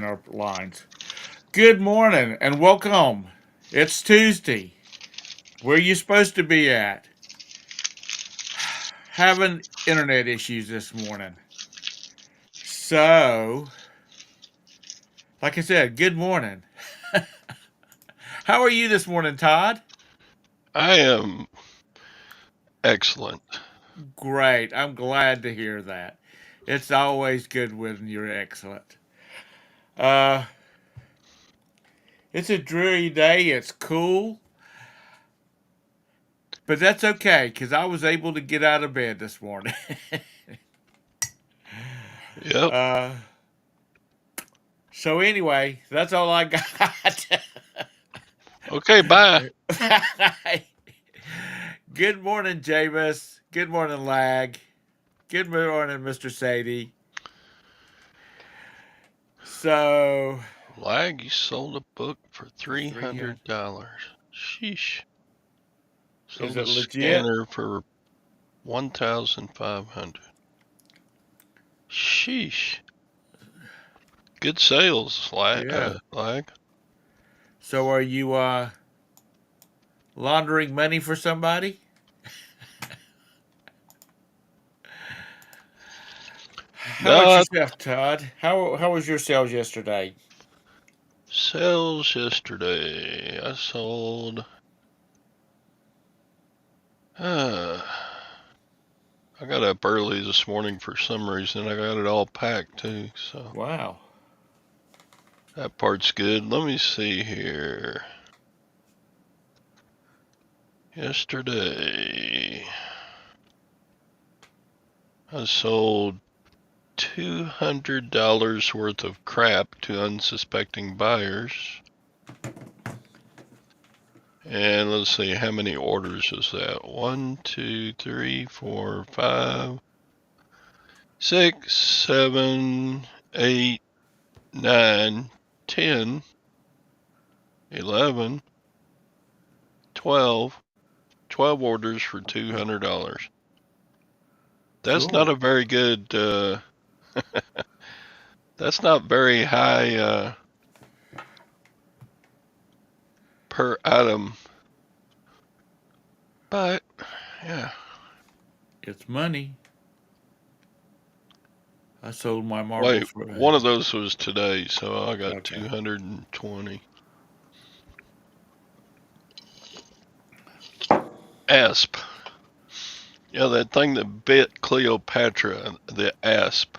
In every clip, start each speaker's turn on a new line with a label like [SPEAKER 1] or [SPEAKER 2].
[SPEAKER 1] in our lines. Good morning and welcome. It's Tuesday. Where you supposed to be at? Having internet issues this morning. So, like I said, good morning. How are you this morning, Todd?
[SPEAKER 2] I am excellent.
[SPEAKER 1] Great. I'm glad to hear that. It's always good when you're excellent. Uh, it's a dreary day. It's cool, but that's okay because I was able to get out of bed this morning.
[SPEAKER 2] Yep.
[SPEAKER 1] uh, so anyway, that's all I got.
[SPEAKER 2] Okay, bye.
[SPEAKER 1] Good morning, Jameis. Good morning, Lag. Good morning, Mr. Sadie. So,
[SPEAKER 2] Lag, you sold a book for
[SPEAKER 1] three.
[SPEAKER 2] $300. Sheesh.
[SPEAKER 1] Is
[SPEAKER 2] Sold a
[SPEAKER 1] it legit?
[SPEAKER 2] scanner for 1,500. Sheesh. Good sales,
[SPEAKER 1] Yeah.
[SPEAKER 2] Lag.
[SPEAKER 1] So, are you laundering money for somebody? How about
[SPEAKER 2] No,
[SPEAKER 1] yourself, Todd? How was your sales yesterday?
[SPEAKER 2] sales yesterday. I sold. Uh, I got up early this morning for some reason. I got it all packed too, so
[SPEAKER 1] Wow.
[SPEAKER 2] that part's good. Let me see here. Yesterday, I sold $200 worth of crap to unsuspecting buyers. And let's see, how many orders is that? 1, 2, 3, 4, 5, 6, 7, 8, 9, 10, 11, 12. 12 orders for $200. That's not
[SPEAKER 1] Cool.
[SPEAKER 2] a very good, that's not very high per item. But, yeah.
[SPEAKER 1] It's money. I sold my
[SPEAKER 2] Wait,
[SPEAKER 1] marbles for.
[SPEAKER 2] one of those was today, so I got
[SPEAKER 1] Okay.
[SPEAKER 2] 220. Asp. Yeah, that thing that bit Cleopatra, the asp.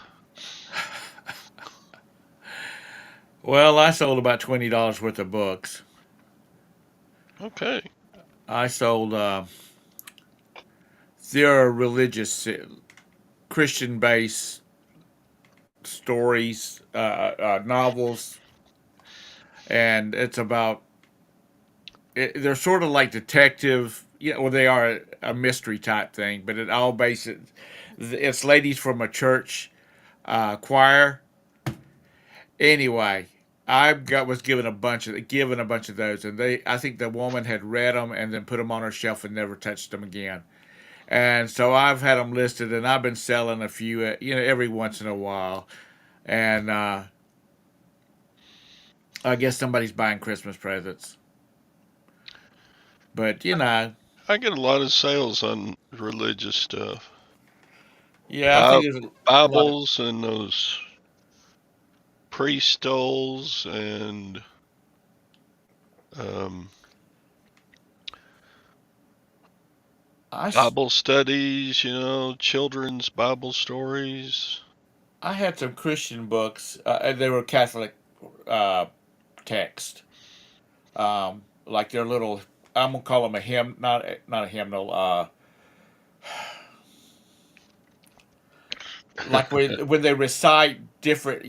[SPEAKER 1] Well, I sold about $20 worth of books.
[SPEAKER 2] Okay.
[SPEAKER 1] I sold. There are religious, Christian-based stories, novels, and it's about. They're sort of like detective. Well, they are a mystery type thing, but it all bases. It's ladies from a church choir. Anyway, was given a bunch of those, and I think the woman had read them and then put them on her shelf and never touched them again. And so I've had them listed, and I've been selling a few, every once in a while. And I guess somebody's buying Christmas presents. But
[SPEAKER 2] I get a lot of sales on religious stuff.
[SPEAKER 1] yeah, I think there's a lot of.
[SPEAKER 2] Bibles and those priest stoles and um,
[SPEAKER 1] I
[SPEAKER 2] Bible studies, children's Bible stories.
[SPEAKER 1] I had some Christian books, and they were Catholic uh, text, like their little. I'm gonna call them a hymn, not a hymnal. Like when they recite different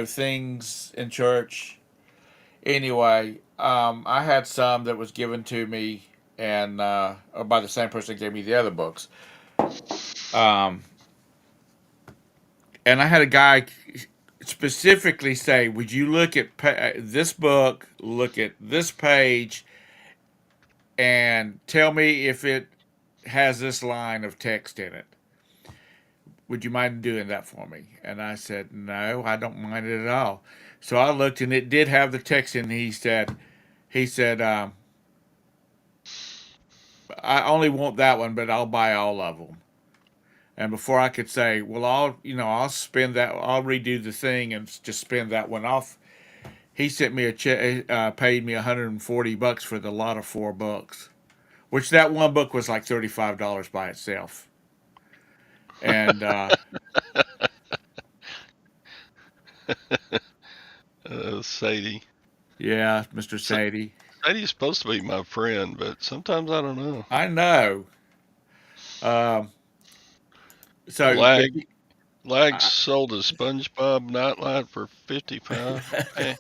[SPEAKER 1] things in church. Anyway, I had some that was given to me and by the same person that gave me the other books. Um, and I had a guy specifically say, "Would you look at this book? Look at this page, and tell me if it has this line of text in it. Would you mind doing that for me?" And I said, "No, I don't mind it at all." So I looked, and it did have the text in. He said, I only want that one, but I'll buy all of them. And before I could say, well, I'll spend that, I'll redo the thing and just spend that one off. He sent me a check, paid me $140 for the lot of 4 books, which that one book was like $35 by itself. And
[SPEAKER 2] Sadie.
[SPEAKER 1] yeah, Mr.
[SPEAKER 2] Sa-
[SPEAKER 1] Sadie,
[SPEAKER 2] Sadie's supposed to be my friend, but sometimes I don't know.
[SPEAKER 1] I know. Um, so, but
[SPEAKER 2] Lag Lag
[SPEAKER 1] I,
[SPEAKER 2] sold a SpongeBob nightlight for 55. Eh,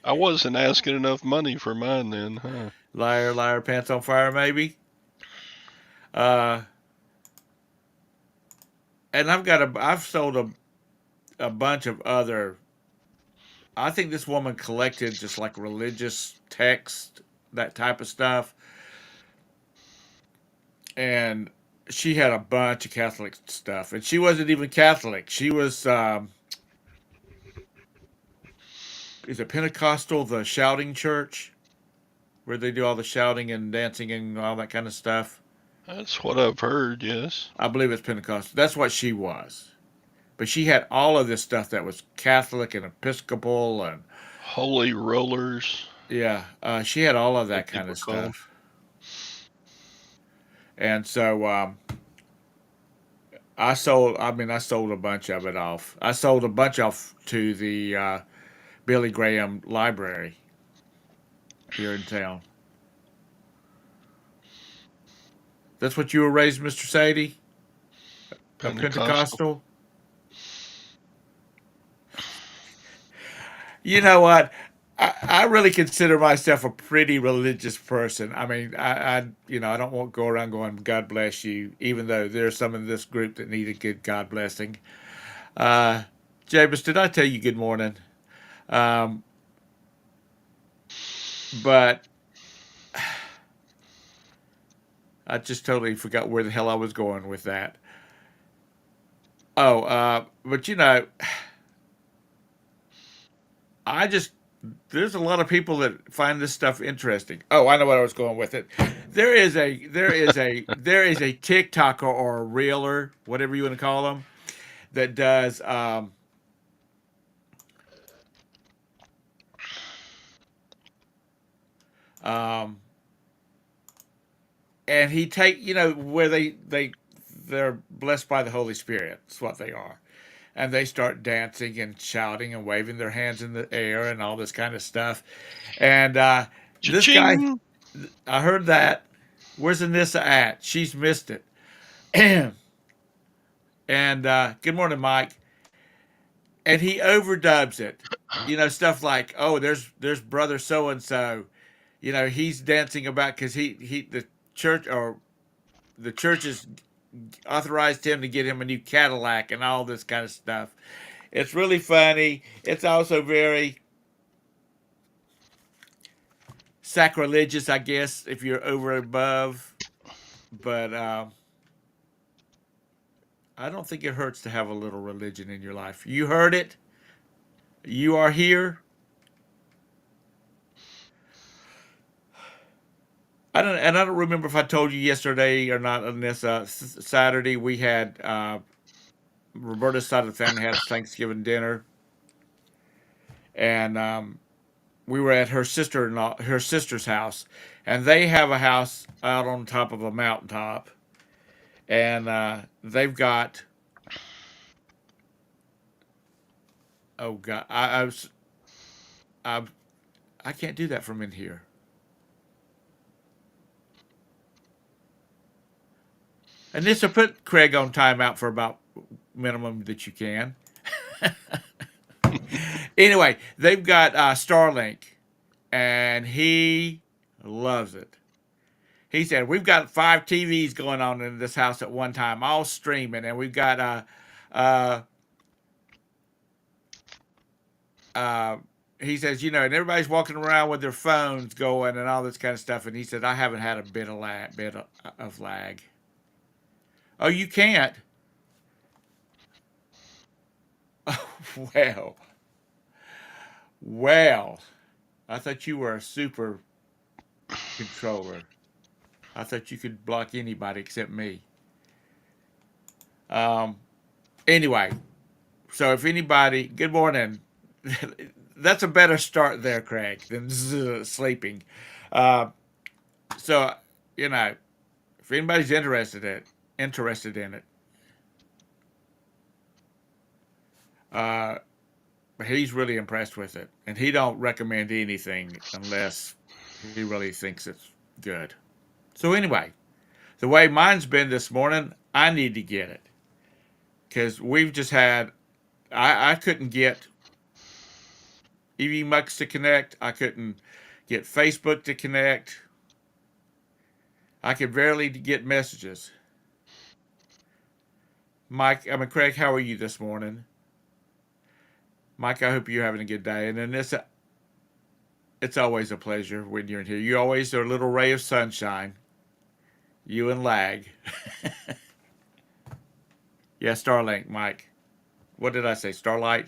[SPEAKER 2] I wasn't asking enough money for mine then, huh?
[SPEAKER 1] liar, liar, pants on fire, maybe. Uh, and I've sold a bunch of other. I think this woman collected just like religious text, that type of stuff, and she had a bunch of Catholic stuff, and she wasn't even Catholic. She was, is it Pentecostal, the shouting church, where they do all the shouting and dancing and all that kind of stuff.
[SPEAKER 2] That's what I've heard, yes.
[SPEAKER 1] I believe it's Pentecostal. That's what she was. But she had all of this stuff that was Catholic and Episcopal, and
[SPEAKER 2] Holy rollers,
[SPEAKER 1] yeah, she had all of
[SPEAKER 2] what
[SPEAKER 1] that kind
[SPEAKER 2] people
[SPEAKER 1] of
[SPEAKER 2] call 'em.
[SPEAKER 1] stuff. And so I sold a bunch of it off. I sold a bunch off to the Billy Graham Library here in town. That's what you were raised, Mr. Sadie? A
[SPEAKER 2] Pentecostal.
[SPEAKER 1] Pentecostal? You know what? I really consider myself a pretty religious person. I mean, I don't want to go around going, God bless you, even though there's some in this group that need a good God blessing. Uh, Jabez, did I tell you good morning? Um, but I just totally forgot where the hell I was going with that. Oh, but I just there's a lot of people that find this stuff interesting. Oh, I know what I was going with it. There is a TikToker or a reeler, whatever you want to call them, that does um and he take where they're blessed by the Holy Spirit. That's what they are. And they start dancing and shouting and waving their hands in the air and all this kind of stuff. And this guy,
[SPEAKER 2] Cha-ching!
[SPEAKER 1] I heard that. Where's Anissa at? She's missed it. and good morning, Mike. And he overdubs it. Stuff like, "Oh, there's brother so and so. He's dancing about because he church or the church has authorized him to get him a new Cadillac and all this kind of stuff." It's really funny. It's also very sacrilegious, I guess, if you're over and above. But I don't think it hurts to have a little religion in your life. You heard it. You are here. I don't remember if I told you yesterday or not. On this Saturday, we had Roberta's side of the family had Thanksgiving dinner, and we were at her sister's house, and they have a house out on top of a mountaintop, and they've got, oh god, I I can't do that from in here. And this will put Craig on timeout for about minimum that you can. Anyway, they've got Starlink, and he loves it. He said we've got 5 TVs going on in this house at one time, all streaming, and we've got uh, uh, he says, and everybody's walking around with their phones going and all this kind of stuff. And he said, I haven't had a bit of lag. Oh, you can't. Oh, well, Well, I thought you were a super controller. I thought you could block anybody except me. Um, anyway, so if anybody, good morning. That's a better start there, Craig, than sleeping. Uh, so, you know, if anybody's interested in it, uh, he's really impressed with it, and he don't recommend anything unless he really thinks it's good. So anyway, the way mine's been this morning, I need to get it because we've just had. I couldn't get EV to connect. I couldn't get Facebook to connect. I could barely get messages. Craig, how are you this morning? Mike, I hope you're having a good day. And then it's always a pleasure when you're in here. You always are a little ray of sunshine. You and Lag. Yeah, Starlink, Mike. What did I say? Starlight?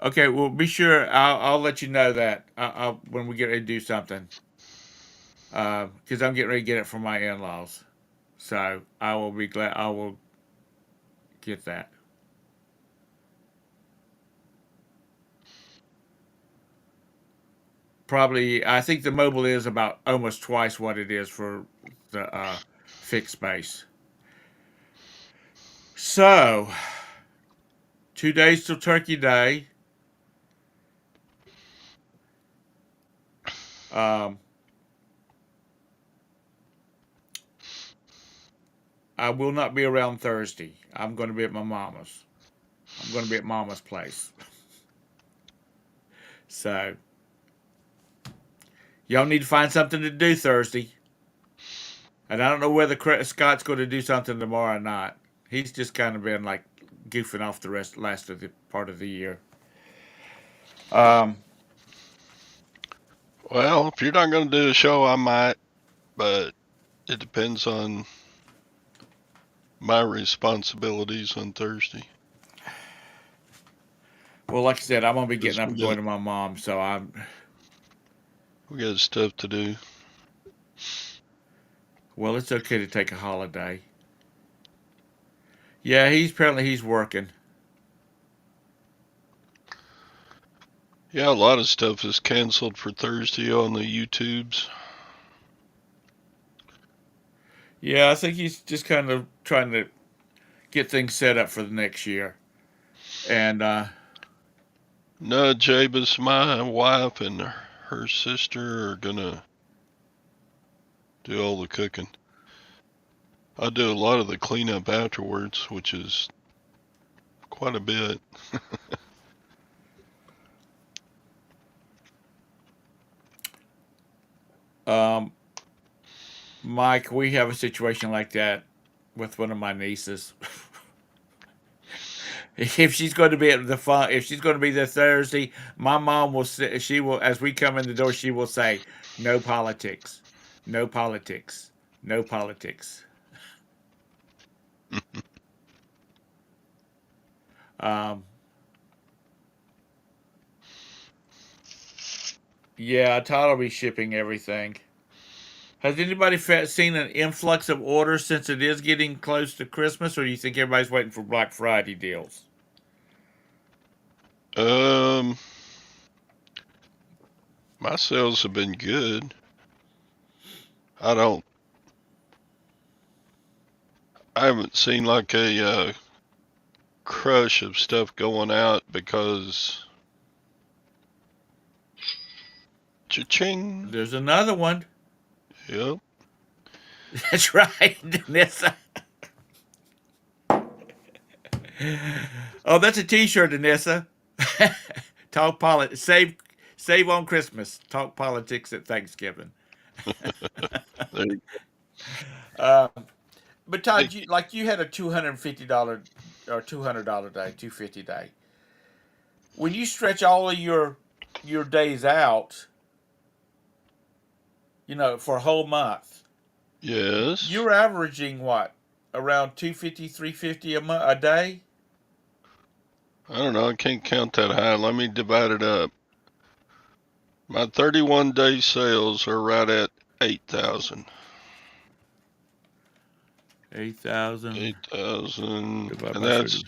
[SPEAKER 1] Okay, well, be sure. I'll let you know that when we get ready to do something. Because I'm getting ready to get it from my in laws. So I will be glad. I will get that. Probably, I think the mobile is about almost twice what it is for the fixed base. So, 2 days till Turkey Day. Um, I will not be around Thursday. I'm going to be at my mama's. I'm going to be at mama's place. So, y'all need to find something to do Thursday. And I don't know whether Scott's going to do something tomorrow or not. He's just kind of been like goofing off the last of the part of the year. Um,
[SPEAKER 2] Well, if you're not going to do a show, I might, but it depends on my responsibilities on Thursday.
[SPEAKER 1] well, like I said, I'm gonna be getting
[SPEAKER 2] Because
[SPEAKER 1] up and going to my mom, so I'm.
[SPEAKER 2] we got stuff to do.
[SPEAKER 1] Well, it's okay to take a holiday. Yeah, he's working.
[SPEAKER 2] Yeah, a lot of stuff is canceled for Thursday on the YouTubes.
[SPEAKER 1] Yeah, I think he's just kind of trying to get things set up for the next year. And
[SPEAKER 2] No, Jabez, my wife and her sister are gonna do all the cooking. I do a lot of the cleanup afterwards, which is quite a bit.
[SPEAKER 1] um, Mike, we have a situation like that with one of my nieces. If she's going to be at the fun, if she's going to be there Thursday, my mom will say, she will, as we come in the door, she will say, "No politics, no politics, no politics." Um, yeah, Todd will be shipping everything. Has anybody seen an influx of orders since it is getting close to Christmas, or do you think everybody's waiting for Black Friday deals?
[SPEAKER 2] Um, my sales have been good. I don't. I haven't seen like a crush of stuff going out because cha-ching.
[SPEAKER 1] There's another one.
[SPEAKER 2] Yep.
[SPEAKER 1] That's right, Danessa. Oh, that's a T-shirt, Danessa. Talk politics. Save on Christmas. Talk politics at Thanksgiving.
[SPEAKER 2] There you
[SPEAKER 1] Um, but
[SPEAKER 2] go.
[SPEAKER 1] Todd, you had a $250 or $200 day, 250 day. When you stretch all of your days out, for a whole month,
[SPEAKER 2] Yes.
[SPEAKER 1] you're averaging what? around 250, 350 a day.
[SPEAKER 2] I don't know. I can't count that high. Let me divide it up. My 31 day sales are right at 8,000.
[SPEAKER 1] 8,000
[SPEAKER 2] 8,000,
[SPEAKER 1] divided
[SPEAKER 2] and
[SPEAKER 1] by 30.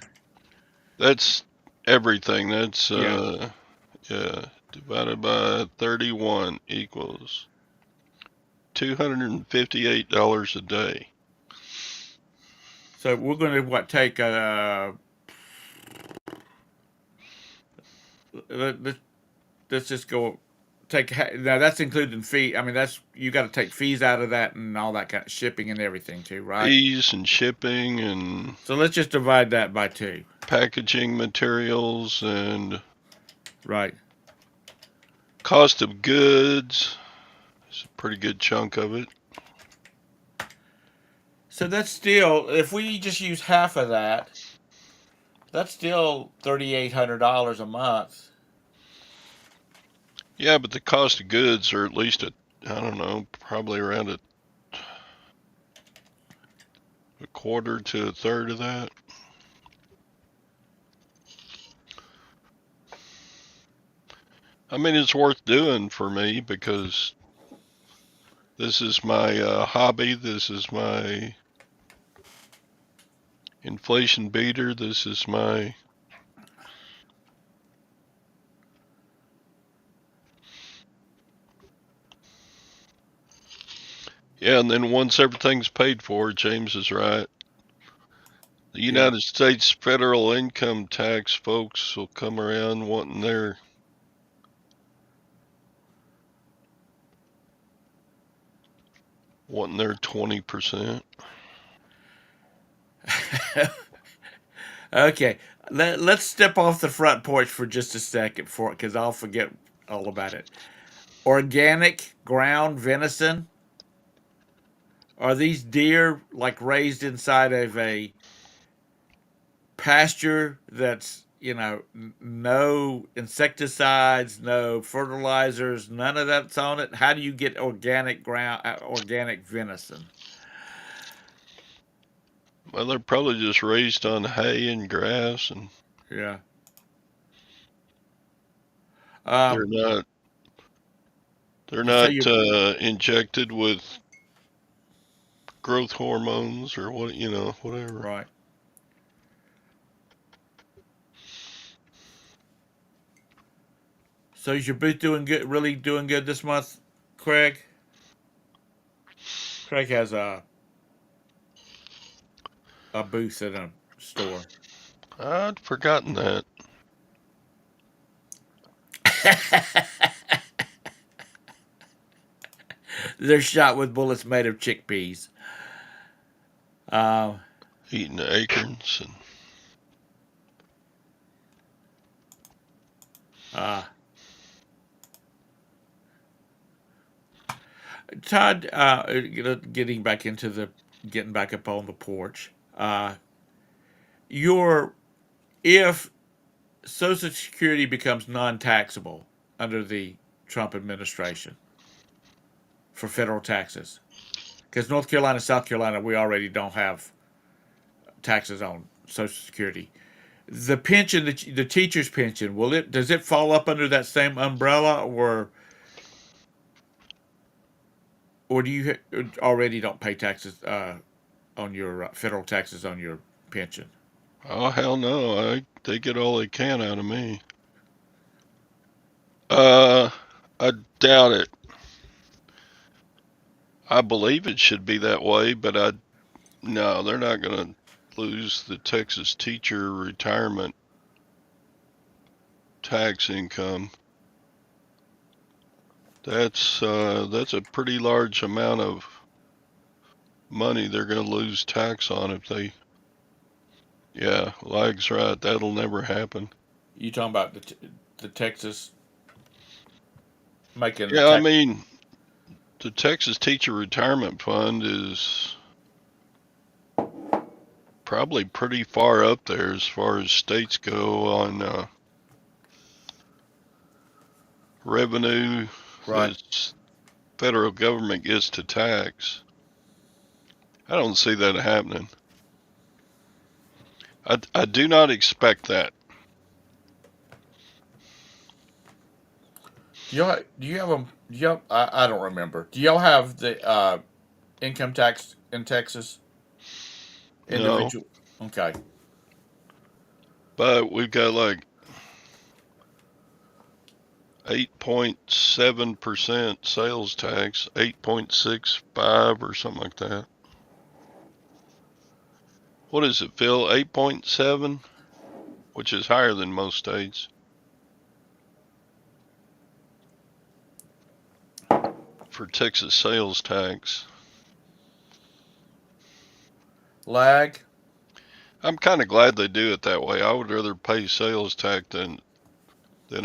[SPEAKER 2] that's everything. That's
[SPEAKER 1] Yeah.
[SPEAKER 2] yeah, divided by 31 equals $258 a day.
[SPEAKER 1] So we're going to what take let's let's just go take now that's including fee. I mean that's you got to take fees out of that and all that kind of shipping and everything too, right?
[SPEAKER 2] Fees and shipping and
[SPEAKER 1] So let's just divide that by two.
[SPEAKER 2] packaging materials and
[SPEAKER 1] Right.
[SPEAKER 2] cost of goods. It's a pretty good chunk of it.
[SPEAKER 1] So that's still if we just use half of that, that's still $3,800 a month.
[SPEAKER 2] Yeah, but the cost of goods are at least I don't know, probably around a quarter to a third of that. I mean, it's worth doing for me because this is my hobby. This is my inflation beater. This is my. Yeah, and then once everything's paid for, James is right. The
[SPEAKER 1] Yeah.
[SPEAKER 2] United States federal income tax folks will come around wanting their 20%.
[SPEAKER 1] Okay. Let's step off the front porch for just a second for it because I'll forget all about it. Organic ground venison. Are these deer like raised inside of a pasture that's no insecticides, no fertilizers, none of that's on it? How do you get organic venison?
[SPEAKER 2] Well, they're probably just raised on hay and grass, and
[SPEAKER 1] Yeah.
[SPEAKER 2] they're
[SPEAKER 1] Um.
[SPEAKER 2] not they're
[SPEAKER 1] So
[SPEAKER 2] not
[SPEAKER 1] you
[SPEAKER 2] injected with growth hormones or whatever.
[SPEAKER 1] right. So is your booth doing good? Really doing good this month, Craig? Craig has a booth at a store.
[SPEAKER 2] I'd forgotten that.
[SPEAKER 1] They're shot with bullets made of chickpeas. Uh,
[SPEAKER 2] Eating acorns and
[SPEAKER 1] uh, Todd, getting back up on the porch. Your if Social Security becomes non-taxable under the Trump administration for federal taxes, because North Carolina, South Carolina, we already don't have taxes on Social Security. The pension, the teacher's pension, does it fall up under that same umbrella, or do you already don't pay taxes on your federal taxes on your pension?
[SPEAKER 2] oh hell no, they get all they can out of me. Uh, I doubt it. I believe it should be that way, but no, they're not gonna lose the Texas teacher retirement tax income. That's a pretty large amount of money they're gonna lose tax on if they. Yeah, Lag's right. That'll never happen.
[SPEAKER 1] You talking about the Texas making the
[SPEAKER 2] Yeah, I
[SPEAKER 1] tax?
[SPEAKER 2] mean, the Texas Teacher Retirement Fund is probably pretty far up there as far as states go on revenue
[SPEAKER 1] Right.
[SPEAKER 2] that federal government gets to tax. I don't see that happening. I do not expect that.
[SPEAKER 1] Do you have them? Do you have, I don't remember. Do y'all have the income tax in Texas?
[SPEAKER 2] No,
[SPEAKER 1] Individual. Okay.
[SPEAKER 2] but we've got like 8.7% sales tax, 8.65 or something like that. What is it, Phil? 8.7, which is higher than most states for Texas sales tax.
[SPEAKER 1] Lag.
[SPEAKER 2] I'm kind of glad they do it that way. I would rather pay sales tax than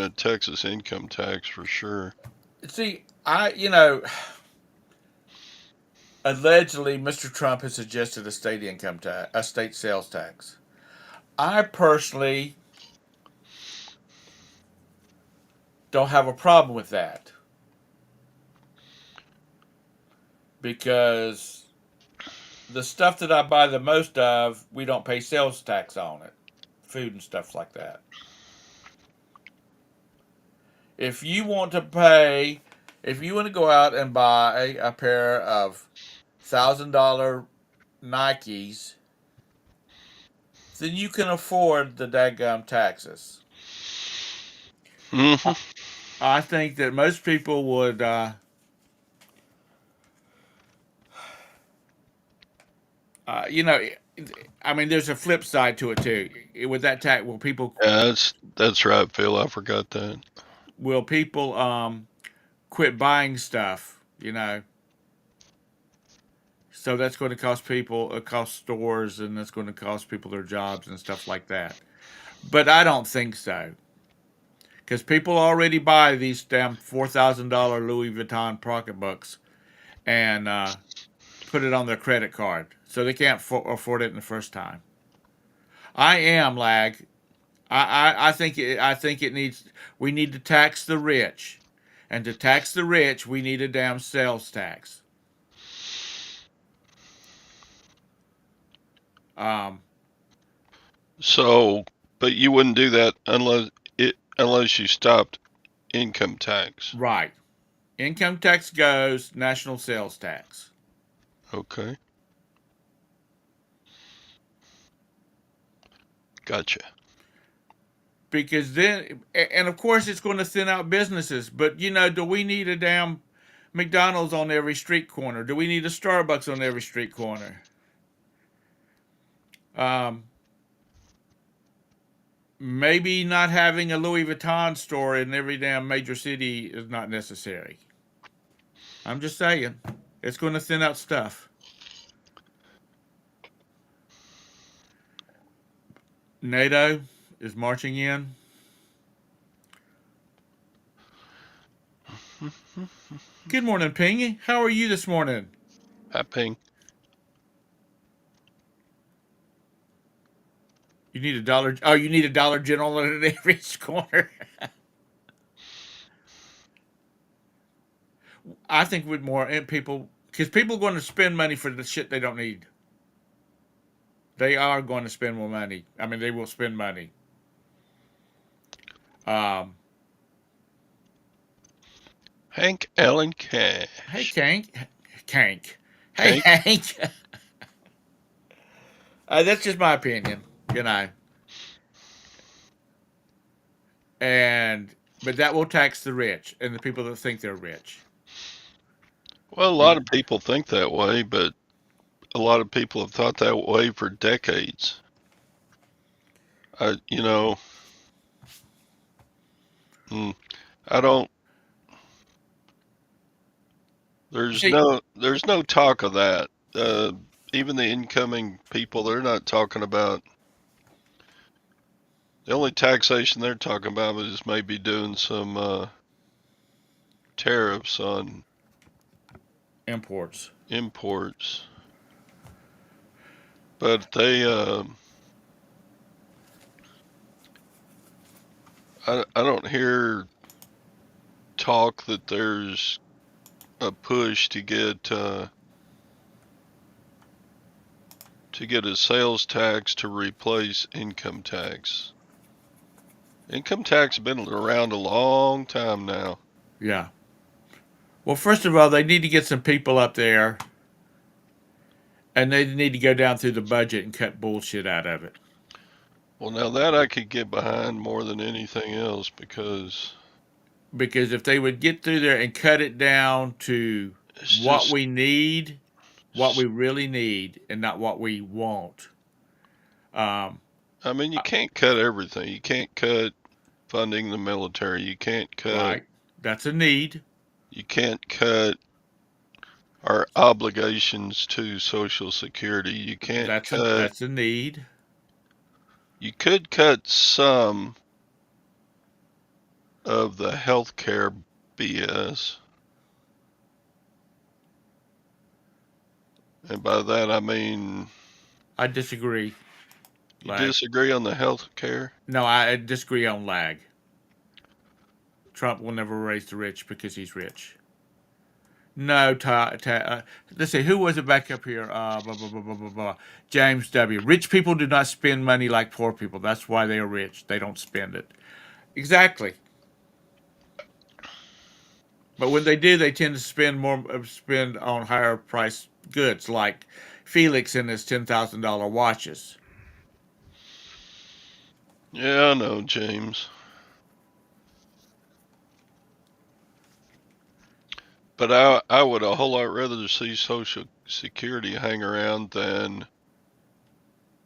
[SPEAKER 2] a Texas income tax for sure.
[SPEAKER 1] See, allegedly, Mr. Trump has suggested a state income tax, a state sales tax. I personally don't have a problem with that because the stuff that I buy the most of, we don't pay sales tax on it, food and stuff like that. If you want to pay, if you want to go out and buy a pair of $1,000 Nikes, then you can afford the daggum taxes.
[SPEAKER 2] Hmm.
[SPEAKER 1] I think that most people would, you know, I mean, there's a flip side to it too. With that tax,
[SPEAKER 2] Yeah, that's right, Phil. I forgot that.
[SPEAKER 1] will people quit buying stuff? So that's going to cost people, cost stores, and that's going to cost people their jobs and stuff like that. But I don't think so, because people already buy these damn $4,000 Louis Vuitton pocketbooks and put it on their credit card, so they can't afford it in the first time. I am lag. I think it needs. We need to tax the rich, and to tax the rich, we need a damn sales tax. Um,
[SPEAKER 2] So, but you wouldn't do that unless you stopped income tax.
[SPEAKER 1] right. Income tax goes, national sales tax.
[SPEAKER 2] Okay, gotcha.
[SPEAKER 1] Because then, and of course, it's going to thin out businesses. But do we need a damn McDonald's on every street corner? Do we need a Starbucks on every street corner? Um, Maybe not having a Louis Vuitton store in every damn major city is not necessary. I'm just saying, it's going to thin out stuff. NATO is marching in. Good morning, Pingy. How are you this morning?
[SPEAKER 2] Happening.
[SPEAKER 1] You need a dollar. Oh, you need a Dollar General in every corner. I think with more people, because people are going to spend money for the shit they don't need. They are going to spend more money. I mean, they will spend money. Um,
[SPEAKER 2] Hank Allen
[SPEAKER 1] hey,
[SPEAKER 2] Cash.
[SPEAKER 1] Kank. Hey,
[SPEAKER 2] Hank.
[SPEAKER 1] Hank. That's just my opinion, you know. And but that will tax the rich and the people that think they're rich.
[SPEAKER 2] Well, a
[SPEAKER 1] You
[SPEAKER 2] lot
[SPEAKER 1] know,
[SPEAKER 2] of people think that way, but a lot of people have thought that way for decades. You know, mm, I don't.
[SPEAKER 1] see,
[SPEAKER 2] There's no talk of that. Even the incoming people, they're not talking about. The only taxation they're talking about is maybe doing some tariffs on
[SPEAKER 1] imports.
[SPEAKER 2] imports, but I don't hear talk that there's a push to get to get a sales tax to replace income tax. Income tax has been around a long time now.
[SPEAKER 1] Yeah. Well, first of all, they need to get some people up there, and they need to go down through the budget and cut bullshit out of it.
[SPEAKER 2] Well, now that I could get behind more than anything else because
[SPEAKER 1] Because if they would get through there and cut it down to
[SPEAKER 2] it's
[SPEAKER 1] what
[SPEAKER 2] just,
[SPEAKER 1] we need, what we really need, and not what we want. Um,
[SPEAKER 2] I mean, you can't cut everything. You can't cut funding the military. You can't cut,
[SPEAKER 1] right. That's a need.
[SPEAKER 2] you can't cut our obligations to Social Security. You can't cut,
[SPEAKER 1] That's a need.
[SPEAKER 2] you could cut some of the healthcare BS. And by that I mean,
[SPEAKER 1] I disagree.
[SPEAKER 2] you
[SPEAKER 1] Lag.
[SPEAKER 2] disagree on the healthcare?
[SPEAKER 1] No, I disagree on lag. Trump will never raise the rich because he's rich. No, let's see, who was it back up here? Blah, blah, blah, blah, blah, blah. James W. Rich people do not spend money like poor people. That's why they are rich. They don't spend it. Exactly. But when they do, they tend to spend on higher price goods, like Felix and his $10,000 watches.
[SPEAKER 2] Yeah, I know, James. But I would a whole lot rather see Social Security hang around than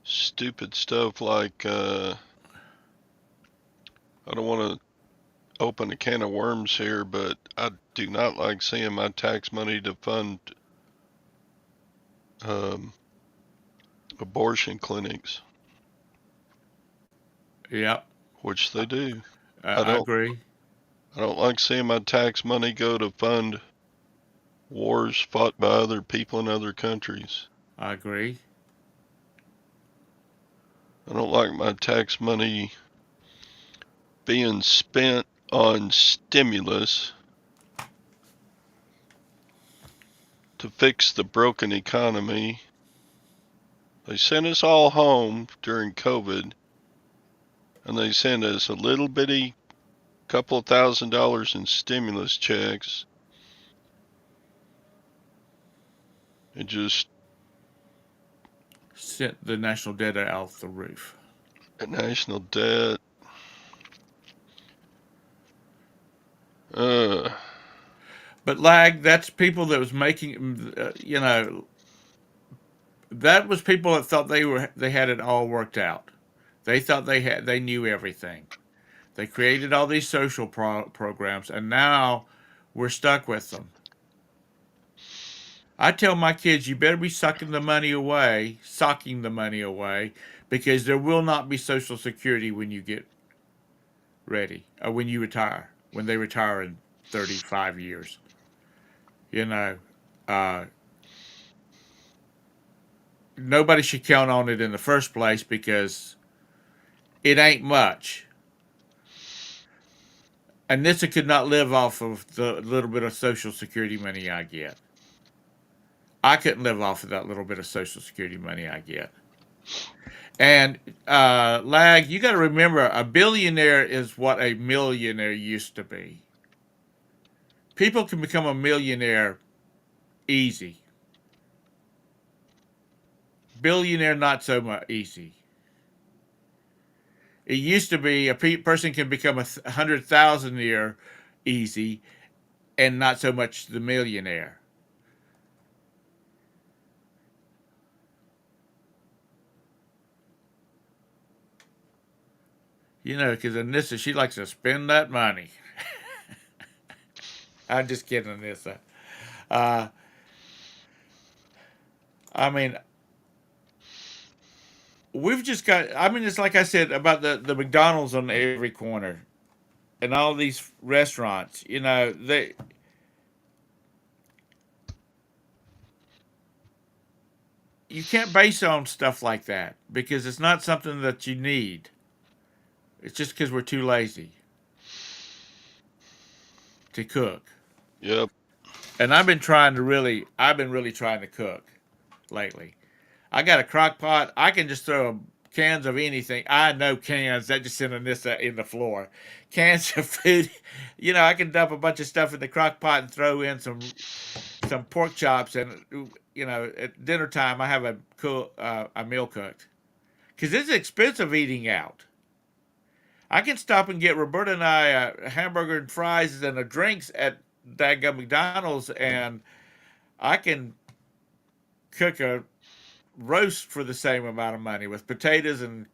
[SPEAKER 2] stupid stuff like I don't want to open a can of worms here, but I do not like seeing my tax money to fund um, abortion clinics,
[SPEAKER 1] Yep,
[SPEAKER 2] which they do. I
[SPEAKER 1] I
[SPEAKER 2] don't
[SPEAKER 1] agree.
[SPEAKER 2] I don't like seeing my tax money go to fund wars fought by other people in other countries.
[SPEAKER 1] I agree.
[SPEAKER 2] I don't like my tax money being spent on stimulus to fix the broken economy. They sent us all home during COVID, and they sent us a little bitty couple of $1,000s in stimulus checks. It just,
[SPEAKER 1] Sent the national debt out the roof.
[SPEAKER 2] the national debt. Uh,
[SPEAKER 1] But lag, that's people that was making, that was people that thought they had it all worked out. They thought they knew everything. They created all these social programs, and now we're stuck with them. I tell my kids, you better be socking the money away, because there will not be Social Security when you get ready, or when you retire, when they retire in 35 years. You know, uh, nobody should count on it in the first place because it ain't much. And Nissa could not live off of the little bit of Social Security money I get. I couldn't live off of that little bit of Social Security money I get. And lag, you got to remember, a billionaire is what a millionaire used to be. People can become a millionaire easy. Billionaire, not so much easy. It used to be a person can become a 100,000 year easy, and not so much the millionaire. Because Anissa, she likes to spend that money. I'm just kidding, Anissa. Uh, I mean, we've just got. I mean, it's like I said about the McDonald's on every corner, and all these restaurants. You can't base on stuff like that because it's not something that you need. It's just because we're too lazy to cook.
[SPEAKER 2] yep.
[SPEAKER 1] And I've been really trying to cook lately. I got a crock pot. I can just throw cans of anything. I know cans that just sitting this in the floor. Cans of food. I can dump a bunch of stuff in the crock pot and throw in some pork chops, and at dinner time I have a meal cooked because it's expensive eating out. I can stop and get Roberta and I a hamburger and fries and a drinks at that McDonald's, and I can cook a roast for the same amount of money with potatoes and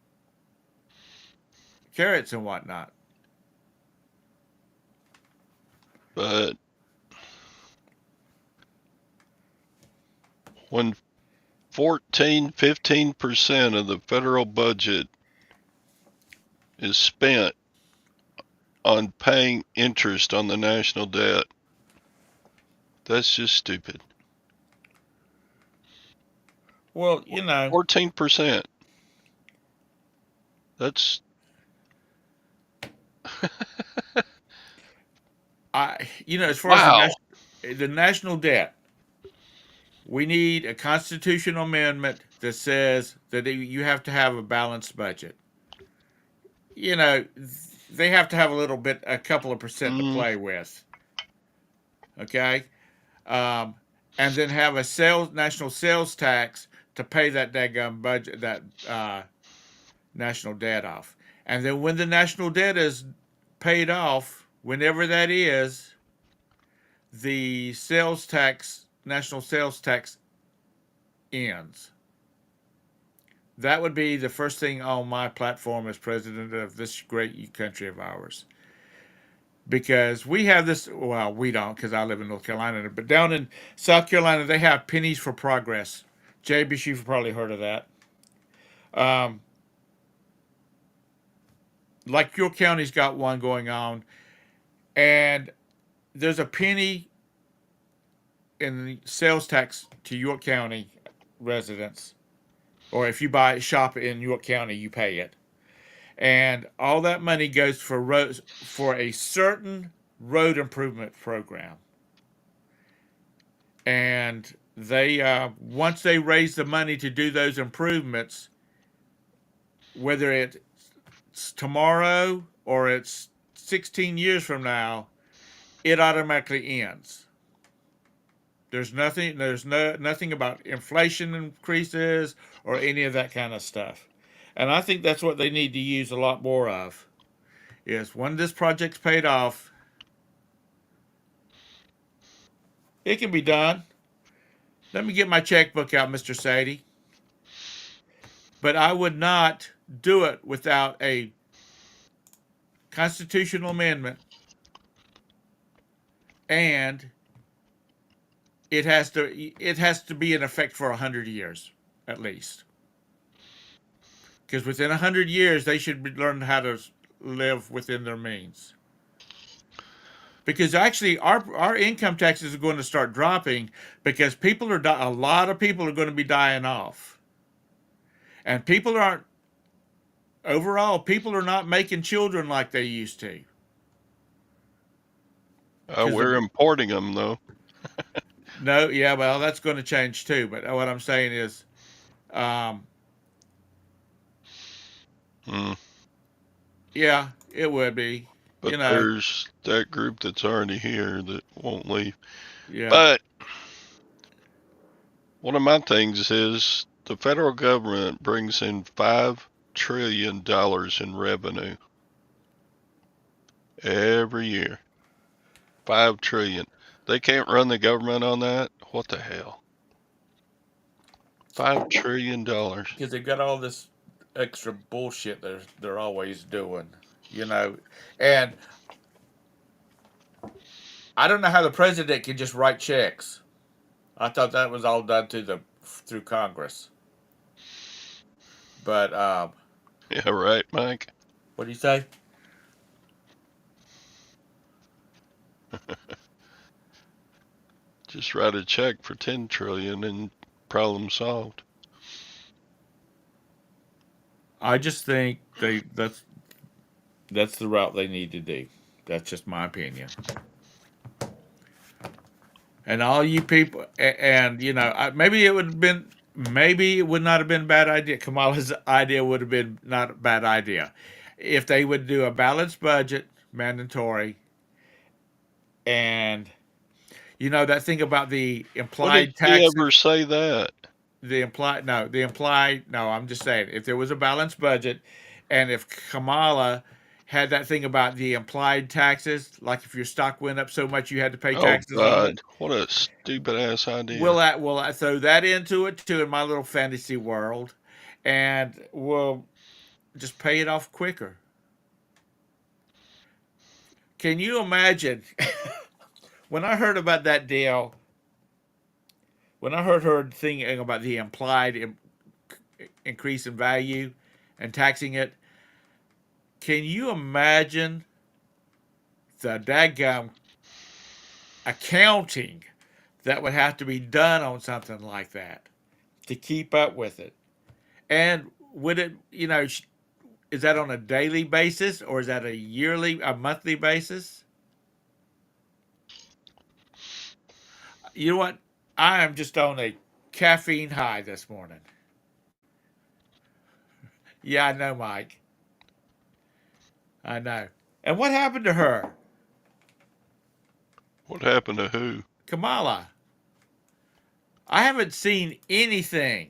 [SPEAKER 1] carrots and whatnot.
[SPEAKER 2] But when 14-15% of the federal budget is spent on paying interest on the national debt, that's just stupid.
[SPEAKER 1] Well,
[SPEAKER 2] 14%. That's
[SPEAKER 1] as far as
[SPEAKER 2] wow.
[SPEAKER 1] the national debt, we need a constitutional amendment that says that you have to have a balanced budget. You know, they have to have a couple of percent to
[SPEAKER 2] Mm,
[SPEAKER 1] play with. Okay, um, and then have a national sales tax to pay that daggum budget, that national debt off. And then when the national debt is paid off, whenever that is, the national sales tax ends. That would be the first thing on my platform as president of this great country of ours. Because we have this, well, we don't because I live in North Carolina, but down in South Carolina, they have pennies for progress. JB, you've probably heard of that. Um, like your county's got one going on, and there's a penny in sales tax to York County residents, or if you shop in York County, you pay it, and all that money goes for roads for a certain road improvement program. And they once they raise the money to do those improvements, whether it's tomorrow or it's 16 years from now, it automatically ends. There's nothing about inflation increases or any of that kind of stuff. And I think that's what they need to use a lot more of. Is when this project's paid off, it can be done. Let me get my checkbook out, Mr. Sadie. But I would not do it without a constitutional amendment, and it has to be in effect for 100 years at least. Because within 100 years, they should learn how to live within their means. Because actually, our income taxes are going to start dropping because a lot of people are going to be dying off, and people are not making children like they used to. Because
[SPEAKER 2] we're importing them though.
[SPEAKER 1] no, yeah, well, that's going to change too. But what I'm saying is, um,
[SPEAKER 2] Mm.
[SPEAKER 1] yeah, it would be.
[SPEAKER 2] But there's that group that's already here that won't leave.
[SPEAKER 1] Yeah.
[SPEAKER 2] But one of my things is the federal government brings in $5 trillion in revenue every year. 5 trillion. They can't run the government on that. What the hell? $5 trillion.
[SPEAKER 1] Because they've got all this extra bullshit they're always doing, you know. And I don't know how the president can just write checks. I thought that was all done through Congress. But
[SPEAKER 2] Yeah, right, Mike.
[SPEAKER 1] what do you say?
[SPEAKER 2] Just write a check for 10 trillion and problem solved.
[SPEAKER 1] I just think that's the route they need to do. That's just my opinion. And all you people, and maybe it would have been maybe it would not have been a bad idea. Kamala's idea would have been not a bad idea if they would do a balanced budget, mandatory, and that thing about the
[SPEAKER 2] When did
[SPEAKER 1] implied
[SPEAKER 2] she ever
[SPEAKER 1] taxes.
[SPEAKER 2] say that?
[SPEAKER 1] The implied, no, I'm just saying, if there was a balanced budget, and if Kamala had that thing about the implied taxes, like if your stock went up so much you had to pay
[SPEAKER 2] Oh
[SPEAKER 1] taxes on it,
[SPEAKER 2] God, what a stupid ass idea.
[SPEAKER 1] we'll throw that into it too in my little fantasy world, and we'll just pay it off quicker. Can you imagine when I heard about that deal? When I heard her thinking about the implied increase in value and taxing it, can you imagine the daggum accounting that would have to be done on something like that to keep up with it? And would it, is that on a daily basis or is that a monthly basis? You know what? I am just on a caffeine high this morning. Yeah, I know, Mike. I know. And what happened to her?
[SPEAKER 2] What happened to who?
[SPEAKER 1] Kamala. I haven't seen anything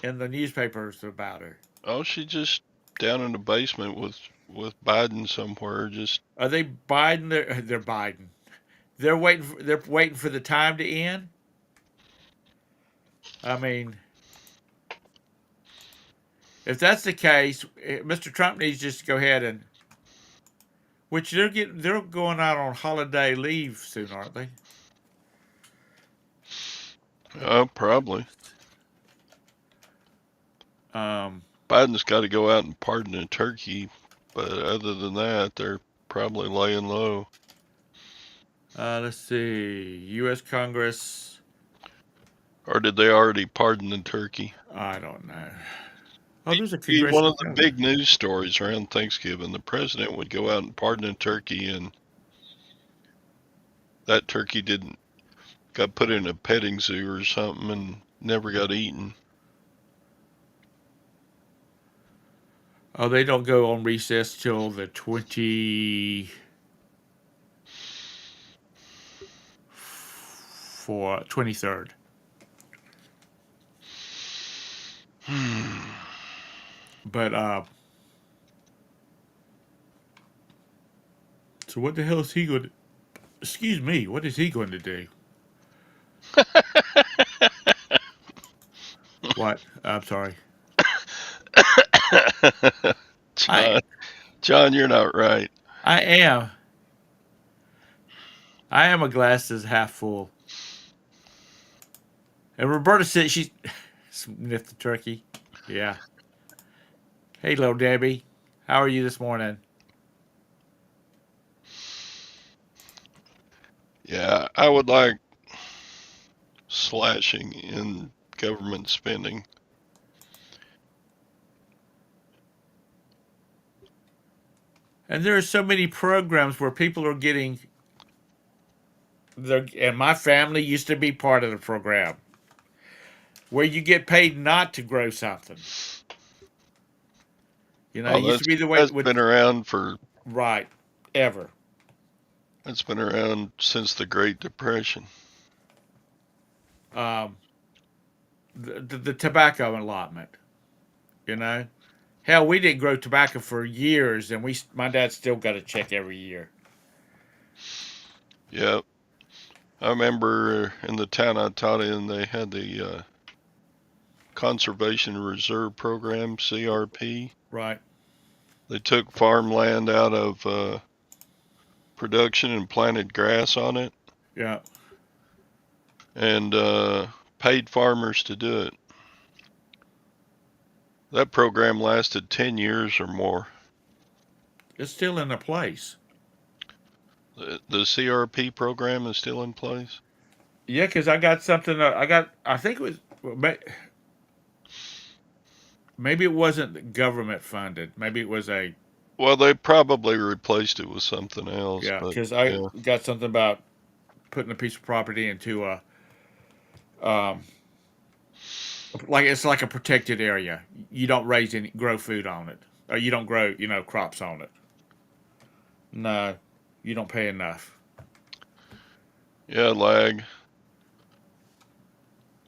[SPEAKER 1] in the newspapers about her.
[SPEAKER 2] Oh, she just down in the basement with Biden somewhere. Just
[SPEAKER 1] Are they Biden? They're Biden. They're waiting for the time to end. I mean, if that's the case, Mr. Trump needs just to go ahead and which they're going out on holiday leave soon, aren't they?
[SPEAKER 2] probably.
[SPEAKER 1] Um,
[SPEAKER 2] Biden's got to go out and pardon a turkey, but other than that, they're probably laying low.
[SPEAKER 1] let's see. U.S. Congress.
[SPEAKER 2] Or did they already pardon the turkey?
[SPEAKER 1] I don't know. Oh, there's a
[SPEAKER 2] One
[SPEAKER 1] congressional
[SPEAKER 2] of the
[SPEAKER 1] calendar.
[SPEAKER 2] big news stories around Thanksgiving, the president would go out and pardon a turkey, and that turkey didn't got put in a petting zoo or something and never got eaten.
[SPEAKER 1] Oh, they don't go on recess till the 23rd. But so what the hell is he going to? Excuse me. What is he going to do? What? I'm sorry. I
[SPEAKER 2] John, John, you're not right.
[SPEAKER 1] I am. I am a glass that's half full. And Roberta said she sniffed the turkey. Yeah. Hey, little Debbie. How are you this morning?
[SPEAKER 2] Yeah, I would like slashing in government spending.
[SPEAKER 1] And there are so many programs where people are getting. And my family used to be part of the program where you get paid not to grow something. It
[SPEAKER 2] Oh,
[SPEAKER 1] used to be the way
[SPEAKER 2] that's
[SPEAKER 1] it would.
[SPEAKER 2] been around for
[SPEAKER 1] Right. Ever.
[SPEAKER 2] that's been around since the Great Depression.
[SPEAKER 1] Um, the tobacco allotment. You know, hell, we didn't grow tobacco for years, and my dad still got a check every year.
[SPEAKER 2] Yep. I remember in the town I taught in, they had the Conservation Reserve Program, CRP.
[SPEAKER 1] Right.
[SPEAKER 2] They took farmland out of production and planted grass on it
[SPEAKER 1] Yeah.
[SPEAKER 2] and paid farmers to do it. That program lasted 10 years or more.
[SPEAKER 1] It's still in a place.
[SPEAKER 2] The CRP program is still in place?
[SPEAKER 1] Yeah, because I got something. I think it was. Maybe it wasn't government funded. Maybe it was a.
[SPEAKER 2] Well, they probably replaced it with something else,
[SPEAKER 1] Yeah,
[SPEAKER 2] but
[SPEAKER 1] because I
[SPEAKER 2] yeah.
[SPEAKER 1] got something about putting a piece of property into um, like it's like a protected area. You don't grow food on it, or you don't grow crops on it. No, you don't pay enough.
[SPEAKER 2] Yeah, lag.